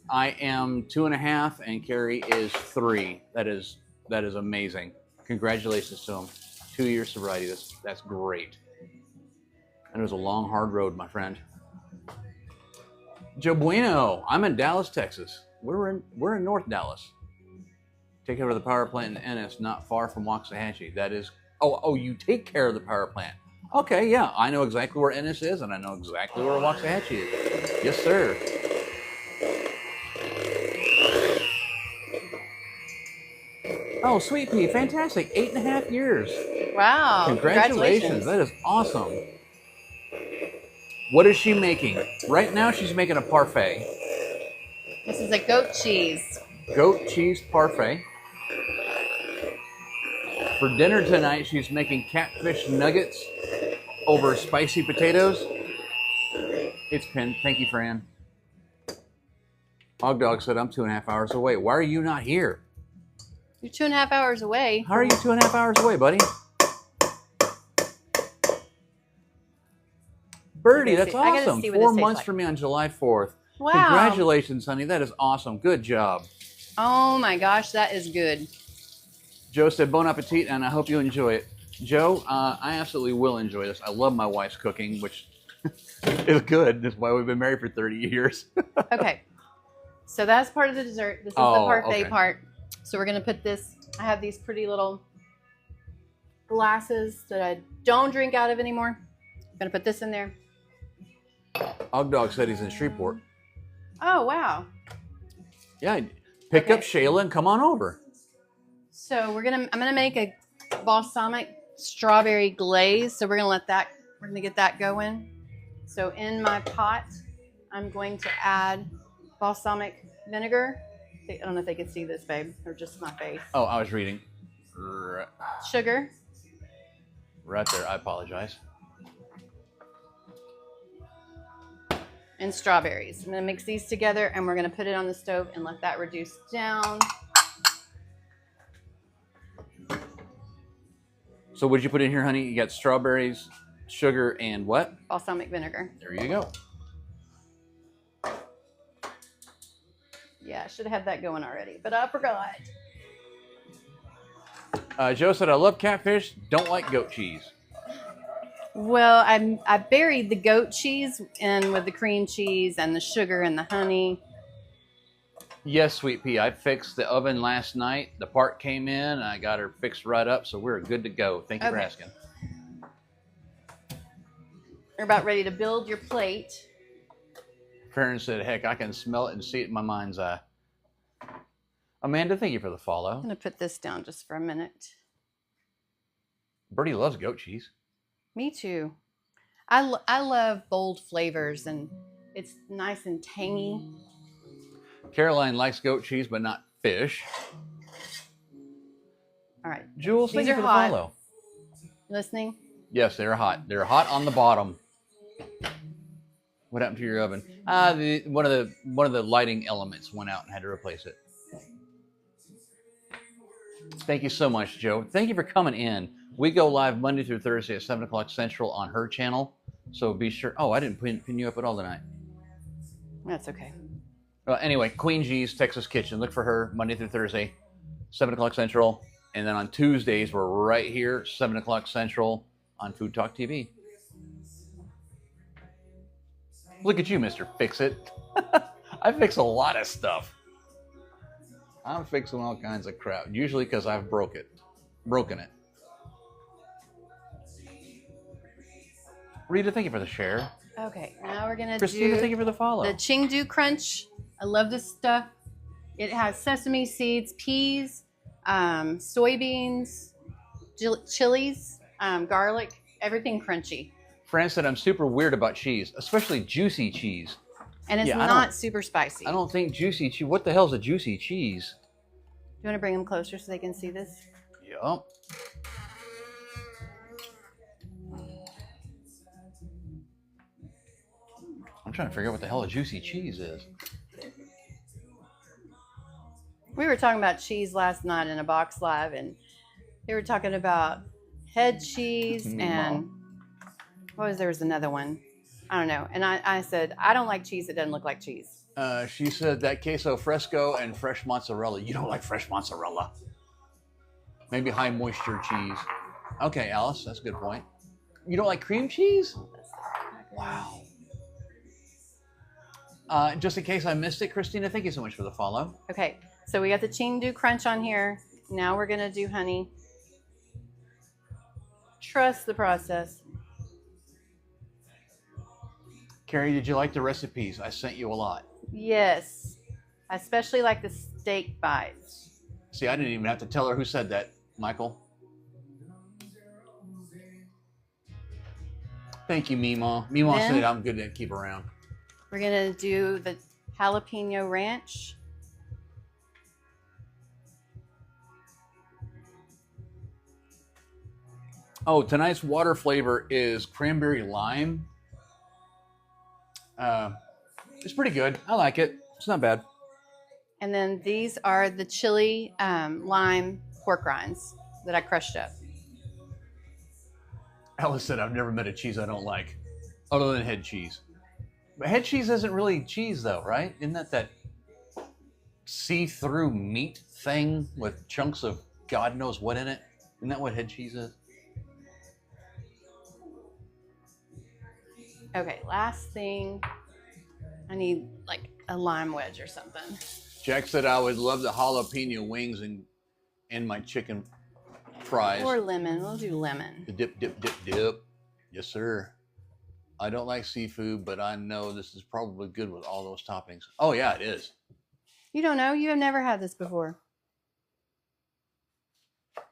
I am 2.5 and Carrie is 3. That is amazing. Congratulations to him. 2 years sobriety. That's great. And it was a long, hard road, my friend. Joe Bueno, I'm in Dallas, Texas. We're in North Dallas. Take care of the power plant in Ennis, not far from Waxahachie. That is, oh, you take care of the power plant. Okay, yeah, I know exactly where Ennis is, and I know exactly where Waxahachie is. Yes, sir. Oh, Sweet Pea, fantastic. 8.5 years. Wow. Congratulations. That is awesome. What is she making? Right now, she's making a parfait. This is a goat cheese. Goat cheese parfait. For dinner tonight, she's making catfish nuggets over spicy potatoes. It's pinned. Thank you, Fran. Hog Dog said, I'm 2.5 hours away. Why are you not here? You're 2.5 hours away. How are you 2.5 hours away, buddy? Birdie, that's awesome. 4 months for me on July 4th. Wow. Congratulations, honey. That is awesome. Good job. Oh my gosh, that is good. Joe said, bon appetit, and I hope you enjoy it. Joe, I absolutely will enjoy this. I love my wife's cooking, which is good. That's why we've been married for 30 years. Okay. So that's part of the dessert. This is the parfait part. So we're going to put this. I have these pretty little glasses that I don't drink out of anymore. I'm going to put this in there. Hog Dog said he's in Shreveport. Oh, wow. Yeah, pick up Shayla and come on over. So I'm gonna make a balsamic strawberry glaze. So we're gonna get that going. So in my pot, I'm going to add balsamic vinegar. I don't know if they can see this, babe, or just my face. Oh, I was reading. Sugar. Right there, I apologize. And strawberries. I'm gonna mix these together and we're gonna put it on the stove and let that reduce down. So what did you put in here, honey? You got strawberries, sugar, and what? Balsamic vinegar. There you go. Yeah, I should have had that going already, but I forgot. Joe said, I love catfish, don't like goat cheese. Well, I buried the goat cheese in with the cream cheese and the sugar and the honey. Yes, Sweet Pea. I fixed the oven last night. The part came in, and I got her fixed right up, so we're good to go. Thank you for asking. You're about ready to build your plate. Karen said, heck, I can smell it and see it in my mind's eye. Amanda, thank you for the follow. I'm going to put this down just for a minute. Birdie loves goat cheese. Me too. I love bold flavors, and it's nice and tangy. Caroline likes goat cheese, but not fish. All right. Jules, thank you for the hot. follow. Listening? Yes, they're hot. They're hot on the bottom. What happened to your oven? One of the lighting elements went out and had to replace it. Thank you so much, Joe. Thank you for coming in. We go live Monday through Thursday at 7 o'clock Central on her channel. So be sure. Oh, I didn't pin you up at all tonight. That's okay. Well, anyway, Queen G's Texas Kitchen. Look for her Monday through Thursday, 7 o'clock Central. And then on Tuesdays, we're right here, 7 o'clock Central on Food Talk TV. Look at you, Mr. Fix-It. I fix a lot of stuff. I'm fixing all kinds of crap, usually because I've broken it. Rita, thank you for the share. Okay, now we're gonna Christina, thank you for the follow. the Chengdu Crunch. I love this stuff. It has sesame seeds, peas, soybeans, chilies, garlic, everything crunchy. Fran said I'm super weird about cheese, especially juicy cheese. And it's not super spicy. I don't think juicy cheese. What the hell is a juicy cheese? Do you want to bring them closer so they can see this? Yup. I'm trying to figure out what the hell a juicy cheese is. We were talking about cheese last night in a box live, and they were talking about head cheese and there was another one. I don't know. And I said, I don't like cheese that doesn't look like cheese. She said that queso fresco and fresh mozzarella. You don't like fresh mozzarella. Maybe high moisture cheese. Okay, Alice, that's a good point. You don't like cream cheese? Wow. Just in case I missed it, Christina, thank you so much for the follow. Okay, so we got the Chengdu Crunch on here. Now we're going to do honey. Trust the process. Carrie, did you like the recipes? I sent you a lot. Yes. I especially like the steak bites. See, I didn't even have to tell her who said that, Michael. Thank you, Mima. Mima said I'm good to keep around. We're going to do the jalapeno ranch. Oh, tonight's water flavor is cranberry lime. It's pretty good. I like it. It's not bad. And then these are the chili lime pork rinds that I crushed up. Alice said, I've never met a cheese I don't like, other than head cheese. But head cheese isn't really cheese, though, right? Isn't that see-through meat thing with chunks of God knows what in it? Isn't that what head cheese is? Okay, last thing. I need like a lime wedge or something. Jack said I would love the jalapeno wings and my chicken fries. Or lemon. We'll do lemon. The dip, dip, dip, dip. Yes, sir. I don't like seafood, but I know this is probably good with all those toppings. Oh, yeah, it is. You don't know. You have never had this before.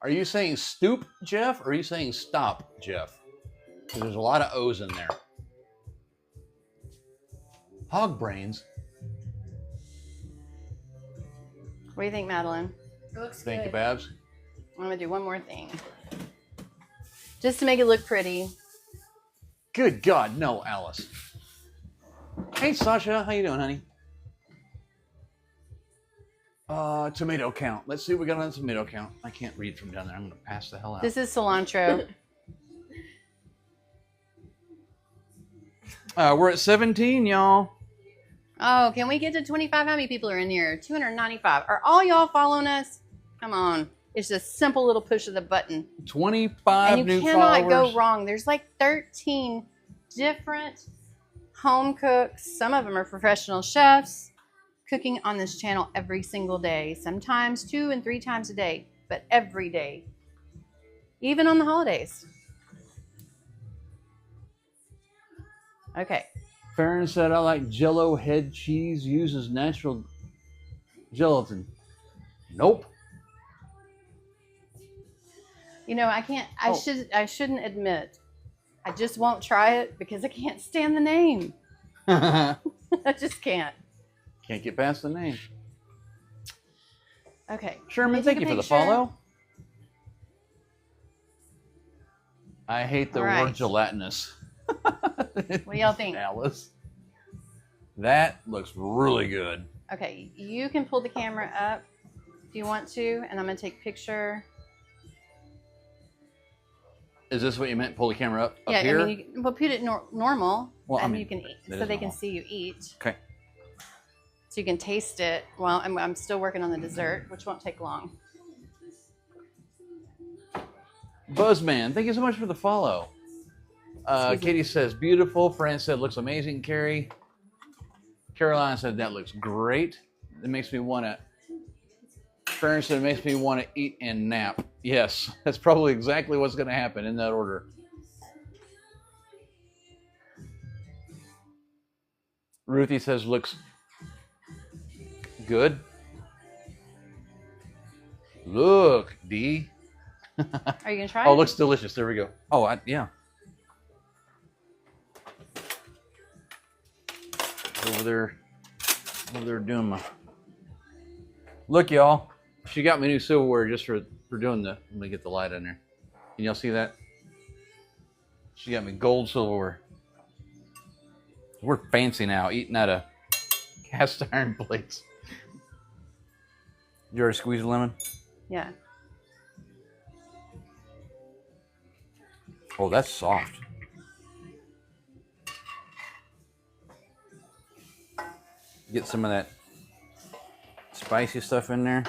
Are you saying stoop, Jeff, or are you saying stop, Jeff? Because there's a lot of O's in there. Hog brains. What do you think, Madeline? It looks Thank good. you, Babs. I'm going to do one more thing. Just to make it look pretty. Good God, no, Alice. Hey, Sasha. How you doing, honey? Tomato count. Let's see what we got on the tomato count. I can't read from down there. I'm going to pass the hell out. This is cilantro. We're at 17, y'all. Oh, can we get to 25? How many people are in here? 295. Are all y'all following us? Come on. It's just a simple little push of the button. 25 and new you cannot followers. go wrong. There's like 13 different home cooks. Some of them are professional chefs cooking on this channel every single day. Sometimes 2 and 3 times a day, but every day. Even on the holidays. Okay. Farron said, I like Jell-O head cheese, uses natural gelatin. Nope. You know, I shouldn't admit. I just won't try it because I can't stand the name. I just can't. Can't get past the name. Okay. Sherman, thank you for the follow. I hate the word gelatinous. What do y'all think? Alice. That looks really good. Okay, you can pull the camera up if you want to, and I'm going to take a picture. Is this what you meant? Pull the camera up Yeah, here? I mean, we'll put it normal, Well, I and mean, you can eat, that so is they can normal. see you eat. Okay. So you can taste it. Well, I'm still working on the dessert, which won't take long. Buzzman, thank you so much for the follow. Katie says, beautiful. Fran said, looks amazing, Carrie. Caroline said, that looks great. It makes me want to... Fran said, it makes me want to eat and nap. Yes, that's probably exactly what's going to happen in that order. Ruthie says, looks good. Look, D. Are you going to try Oh, it? looks delicious. There we go. Oh, yeah. Over there doing my... Look, y'all. She got me new silverware just for doing the... Let me get the light in there. Can y'all see that? She got me gold silverware. We're fancy now, eating out of cast iron plates. You already squeezed a lemon? Yeah. Oh, that's soft. Get some of that spicy stuff in there.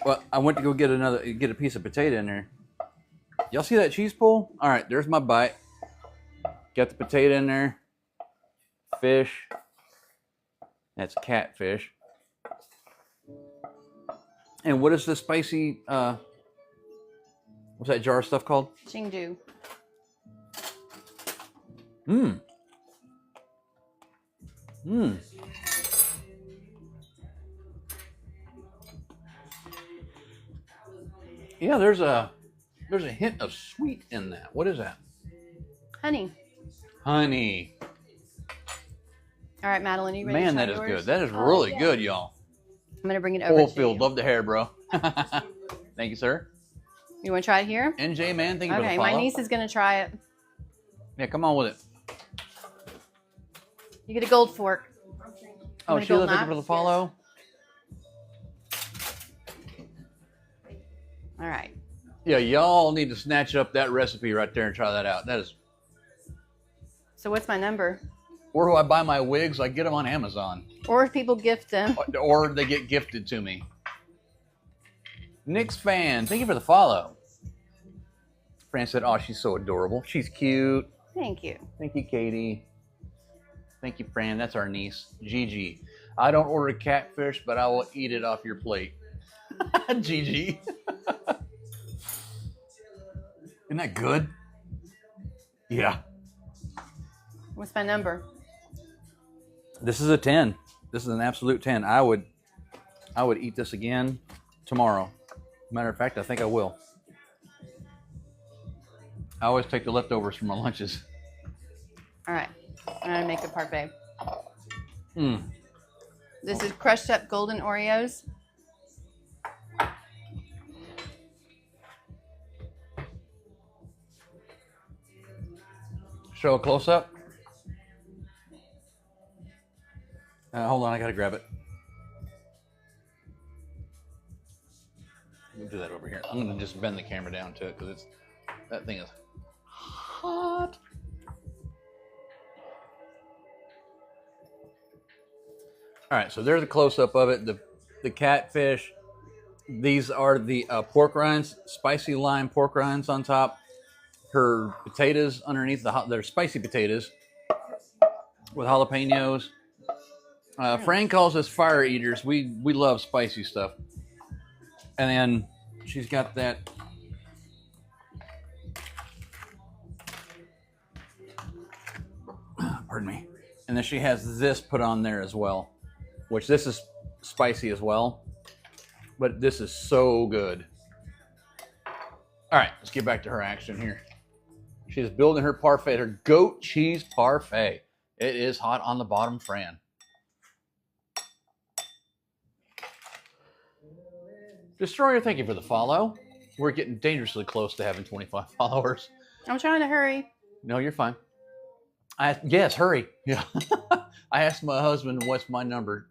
Well, I went to go get a piece of potato in there. Y'all see that cheese pull? All right, there's my bite. Got the potato in there. Fish. That's catfish. And what is the spicy, what's that jar of stuff called? Chengdu. Mmm. Mmm. Yeah, there's a hint of sweet in that. What is that? Honey. Honey. All right, Madeline, you ready Man, to try that is yours? good. That is really good, y'all. I'm going to bring it over to Oilfield, you. love the hair, bro. Thank you, sir. You want to try it here? NJ, man, thank you for the Okay, follow. my niece is going to try it. Yeah, come on with it. You get a gold fork. Oh, want a Sheila, gold thank you knife? for the follow. All right. Yeah, y'all need to snatch up that recipe right there and try that out. That is... So what's my number? Where do I buy my wigs? I get them on Amazon. Or if people gift them. Or they get gifted to me. Nick's fan, thank you for the follow. Fran said, oh, she's so adorable. She's cute. Thank you. Thank you, Katie. Thank you, Fran. That's our niece, Gigi. I don't order catfish, but I will eat it off your plate. Gigi. Isn't that good? Yeah. What's my number? This is a 10. This is an absolute 10. I would eat this again tomorrow. Matter of fact, I think I will. I always take the leftovers from my lunches. All right. I'm going to make a parfait. Mm. This is crushed up golden Oreos. Show a close-up. Hold on, I gotta grab it. We'll do that over here. I'm gonna just bend the camera down to it because that thing is hot. All right, so there's a close-up of it. The catfish. These are the pork rinds, spicy lime pork rinds on top. Her potatoes underneath they're spicy potatoes with jalapeños. Fran calls us fire eaters. We love spicy stuff. And then she's got that. Pardon me. And then she has this put on there as well, which this is spicy as well. But this is so good. All right, let's get back to her action here. She's building her parfait, her goat cheese parfait. It is hot on the bottom, Fran. Destroyer, thank you for the follow. We're getting dangerously close to having 25 followers. I'm trying to hurry. No, you're fine. Yes, hurry. Yeah. I asked my husband, what's my number?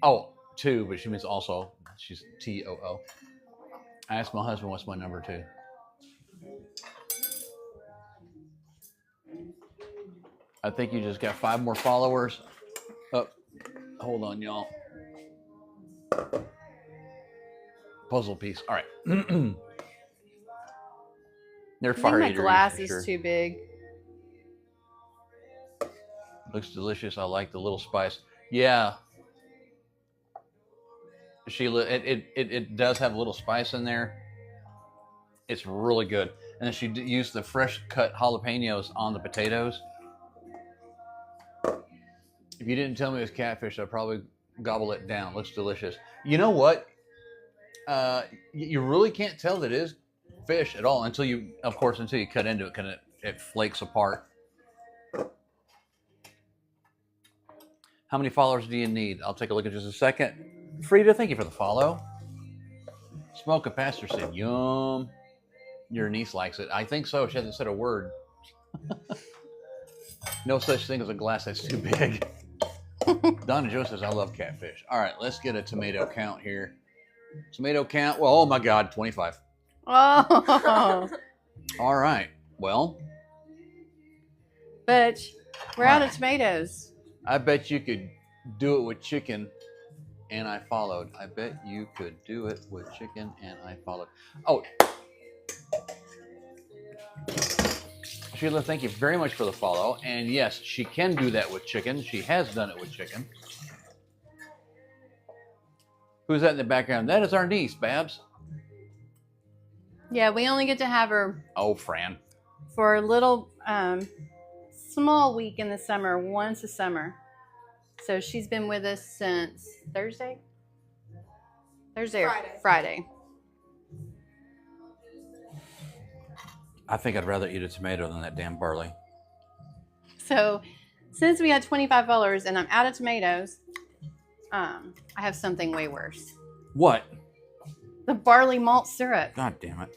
Oh, 2, but she means also She's TOO. I asked my husband what's my number too. I think you just got 5 more followers. Oh, hold on, y'all. Puzzle piece. All right. They're fire I think my eater glass for is sure. too big. Looks delicious. I like the little spice. Yeah. Sheila, it does have a little spice in there. It's really good. And then she used the fresh cut jalapeños on the potatoes. If you didn't tell me it was catfish, I'd probably gobble it down. Looks delicious. You know what? You really can't tell that it is fish at all until you cut into it, because it flakes apart. How many followers do you need? I'll take a look in just a second. Frida, thank you for the follow. Smoke a Pastor said, yum. Your niece likes it. I think so. She hasn't said a word. No such thing as a glass that's too big. Donna Joe says, I love catfish. All right, let's get a tomato count here. Tomato count. Well, oh my God, 25. Oh. All right. Well. But we're out of tomatoes. I bet you could do it with chicken, and I followed. I bet you could do it with chicken, and I followed. Oh. Sheila, thank you very much for the follow. And yes, she can do that with chicken. She has done it with chicken. Who's that in the background? That is our niece, Babs. Yeah, we only get to have her. Oh, Fran. For a little small week in the summer, once a summer. So she's been with us since Thursday? Friday. I think I'd rather eat a tomato than that damn barley. So since we had 25 followers and I'm out of tomatoes, I have something way worse. What? The barley malt syrup. God damn it.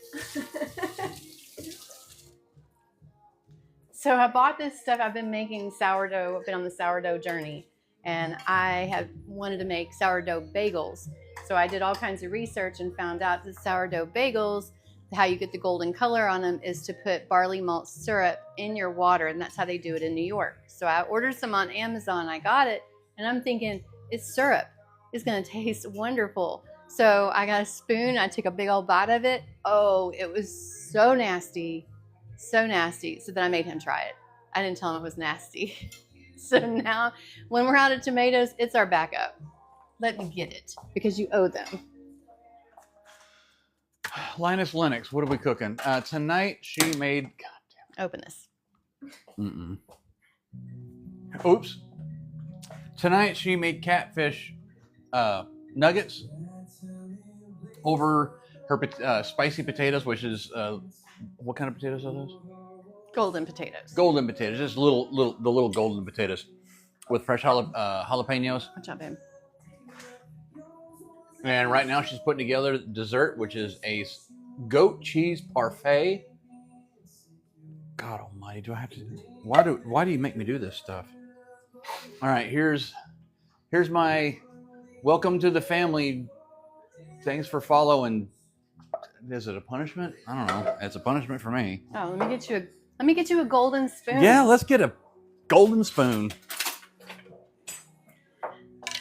So I bought this stuff. I've been making sourdough. I've been on the sourdough journey. And I have wanted to make sourdough bagels. So I did all kinds of research and found out that sourdough bagels, how you get the golden color on them is to put barley malt syrup in your water. And that's how they do it in New York. So I ordered some on Amazon. I got it. And I'm thinking, it's syrup. It's going to taste wonderful. So I got a spoon. I took a big old bite of it. Oh, it was so nasty. So nasty. So then I made him try it. I didn't tell him it was nasty. So now when we're out of tomatoes, it's our backup. Let me get it because you owe them. Linus Lennox, what are we cooking? Tonight she made... God damn it. Open this. Mm-mm. Oops. Tonight she made catfish nuggets over her spicy potatoes, which is... what kind of potatoes are those? Golden potatoes. Golden potatoes, just the little golden potatoes with fresh jalapeños. Watch out, babe. And right now she's putting together dessert, which is a goat cheese parfait. God almighty, do I have to... Why do you make me do this stuff? All right, here's my welcome to the family. Thanks for following. Is it a punishment? I don't know. It's a punishment for me. Oh, let me get you a golden spoon. Yeah, let's get a golden spoon.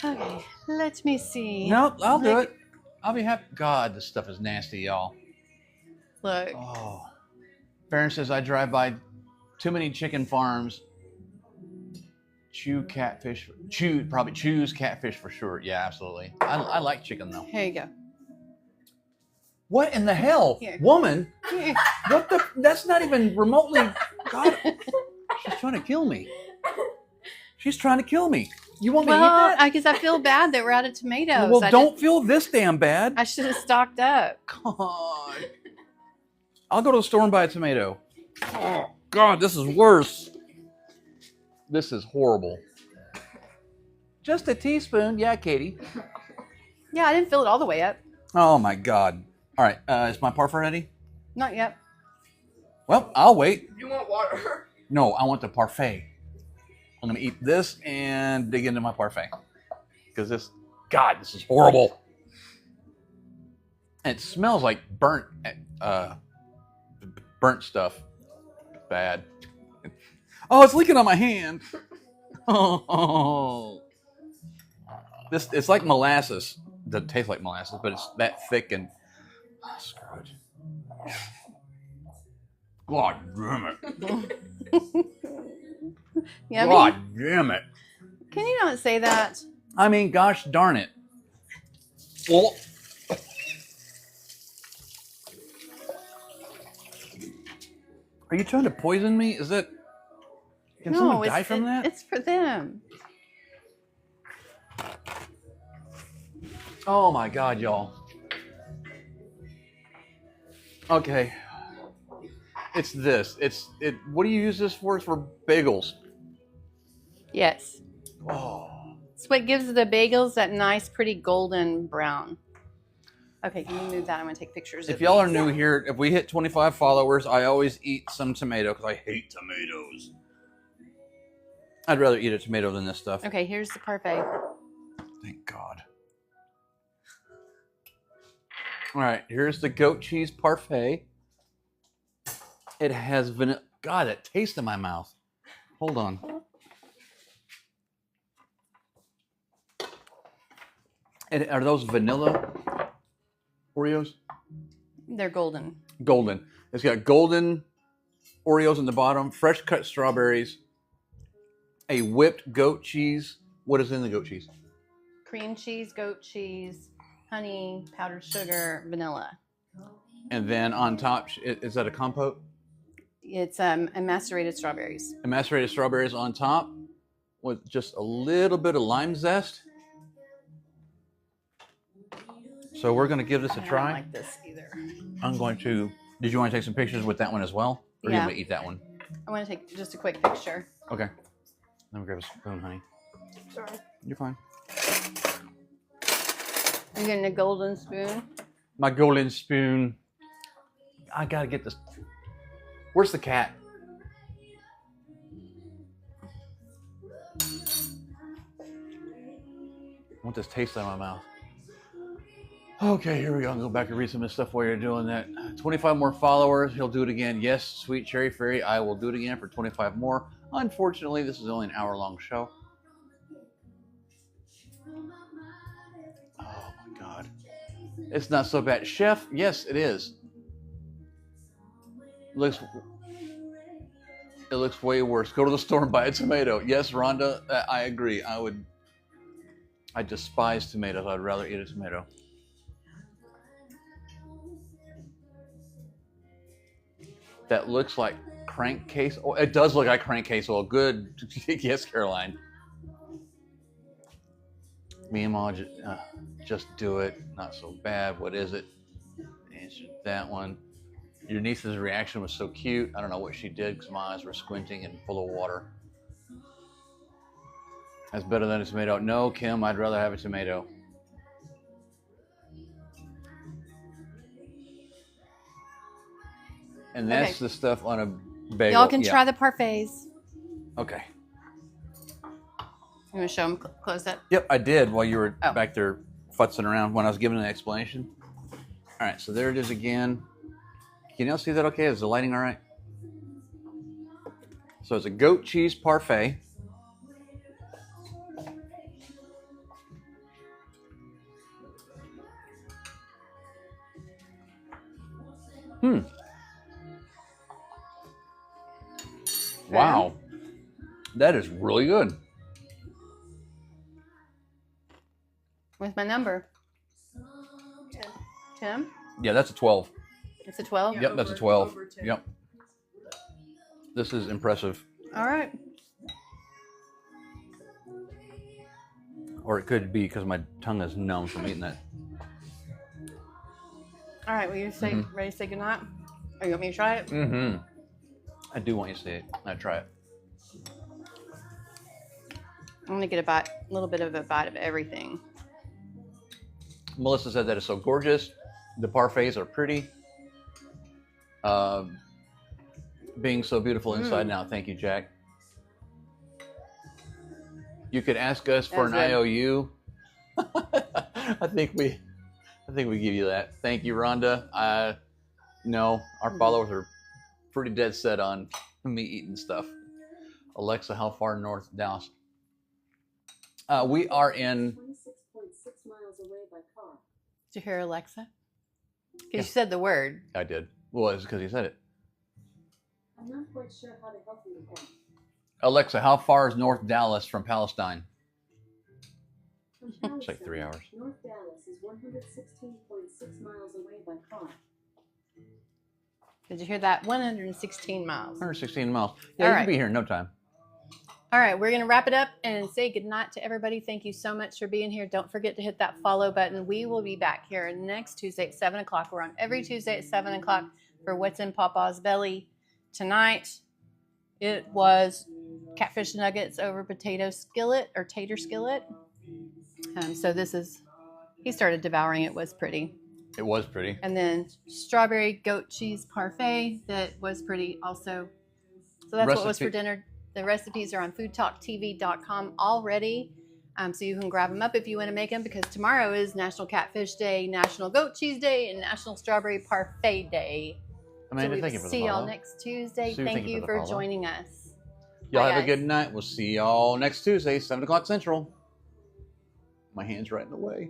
Okay, let me see. Nope, I'll do it. I'll be happy. God, this stuff is nasty, y'all. Look. Oh. Farron says, I drive by too many chicken farms. Probably choose catfish for sure. Yeah, absolutely. I like chicken though. Here you go. What in the hell? Here. Woman? Here. What the? That's not even remotely. God, she's trying to kill me. She's trying to kill me. You want me to eat that? I guess I feel bad that we're out of tomatoes. Well, don't feel this damn bad. I should have stocked up. God. I'll go to the store and buy a tomato. Oh, God, this is worse. This is horrible. Just a teaspoon. Yeah, Katie. Yeah, I didn't fill it all the way up. Oh, my God. All right, is my parfait ready? Not yet. Well, I'll wait. You want water? No, I want the parfait. I'm going to eat this and dig into my parfait. Because this is horrible. It smells like burnt stuff. Bad. Oh, it's leaking on my hand. Oh. It's like molasses. It doesn't taste like molasses, but it's that thick and screw it. God damn it. Yummy? God damn it. Can you not say that? I mean, gosh darn it. Well, are you trying to poison me? Is that... Can someone die from that? It's for them. Oh my God, y'all. Okay. It's this. What do you use this for? It's for bagels. Yes. Oh. It's what gives the bagels that nice, pretty golden brown. Okay, can you move that? I'm going to take pictures of If y'all are these. new here, if we hit 25 followers, I always eat some tomato because I hate tomatoes. I'd rather eat a tomato than this stuff. Okay, here's the parfait. Thank God. All right, here's the goat cheese parfait. It has vanilla. God, it tastes in my mouth. Hold on. Are those vanilla Oreos? They're golden. Golden. It's got golden Oreos in the bottom, fresh cut strawberries, a whipped goat cheese. What is in the goat cheese? Cream cheese, goat cheese, honey, powdered sugar, vanilla. And then on top, is that a compote? It's macerated strawberries. And macerated strawberries on top with just a little bit of lime zest. So we're going to give this a try. I don't like this either. I'm going to... Did you want to take some pictures with that one as well? Or Yeah. you want to eat that one? I want to take just a quick picture. Okay. Let me grab a spoon, honey. Sorry. You're fine. I'm getting a golden spoon. My golden spoon. I got to get this... Where's the cat? I want this taste out of my mouth. Okay, here we go. I'll go back and read some of this stuff while you're doing that. 25 more followers. He'll do it again. Yes, Sweet Cherry Fairy. I will do it again for 25 more. Unfortunately, this is only an hour-long show. Oh, my God. It's not so bad. Chef, yes, it is. It looks way worse. Go to the store and buy a tomato. Yes, Rhonda, I agree. I despise tomatoes. I'd rather eat a tomato. That looks like crankcase. Oh, it does look like crankcase oil. Good. Yes, Caroline. Me and Ma, just do it. Not so bad. What is it? Answer that one. Your niece's reaction was so cute. I don't know what she did because my eyes were squinting and full of water. That's better than a tomato. No, Kim, I'd rather have a tomato. And that's Okay. the stuff on a bagel. Y'all can try the parfaits. Okay. You want to show them close up? Yep, I did while you were Oh. back there futzing around when I was giving an explanation. All right, so there it is again. Can y'all see that okay? Is the lighting all right? So it's a goat cheese parfait. Wow. That is really good. With my number. Tim? Yeah, that's a 12. It's a 12? Yep, that's a 12. Yep. This is impressive. All right. Or it could be because my tongue is numb from eating that. All right, will you say, ready to say goodnight? Or you want me to try it? Mm-hmm. I do want you to see it. I'll try it. I'm going to get a little bit of a bite of everything. Melissa said that it's so gorgeous. The parfaits are pretty. Being so beautiful inside and out. Thank you, Jack. You could ask us for an That's good. IOU. I think I think we give you that. Thank you, Rhonda. No, our followers are pretty dead set on me eating stuff. Alexa, how far north Dallas? We are in 26.6 miles away by car. Did you hear Alexa? Because Yeah. you said the word. I did. Well, it's because he said it. I'm not quite sure how to help you with that. Alexa, how far is North Dallas from Palestine? From It's like Palestine, 3 hours. North Dallas is 116.6 miles away by car. Did you hear that? 116 miles. 116 miles. Yeah, All you right. can be here in no time. All right, we're going to wrap it up and say goodnight to everybody. Thank you so much for being here. Don't forget to hit that follow button. We will be back here next Tuesday at 7 o'clock. We're on every Tuesday at 7 o'clock for What's in Paw Paw's Belly. Tonight, it was Catfish Nuggets over potato skillet or tater skillet. So this is, he started devouring it. Was pretty. It was pretty. And then Strawberry Goat Cheese Parfait, that was pretty also. So that's what was for dinner. The recipes are on FoodtokTV.com already. So you can grab them up if you want to make them, because tomorrow is National Catfish Day, National Goat Cheese Day, and National Strawberry Parfait Day. Amanda, so we thank you will for the see y'all follow. next Tuesday. Sue, thank you the for follow. joining us. Y'all Bye, have a guys. good night. We'll see y'all next Tuesday, 7 o'clock Central. My hand's right in the way.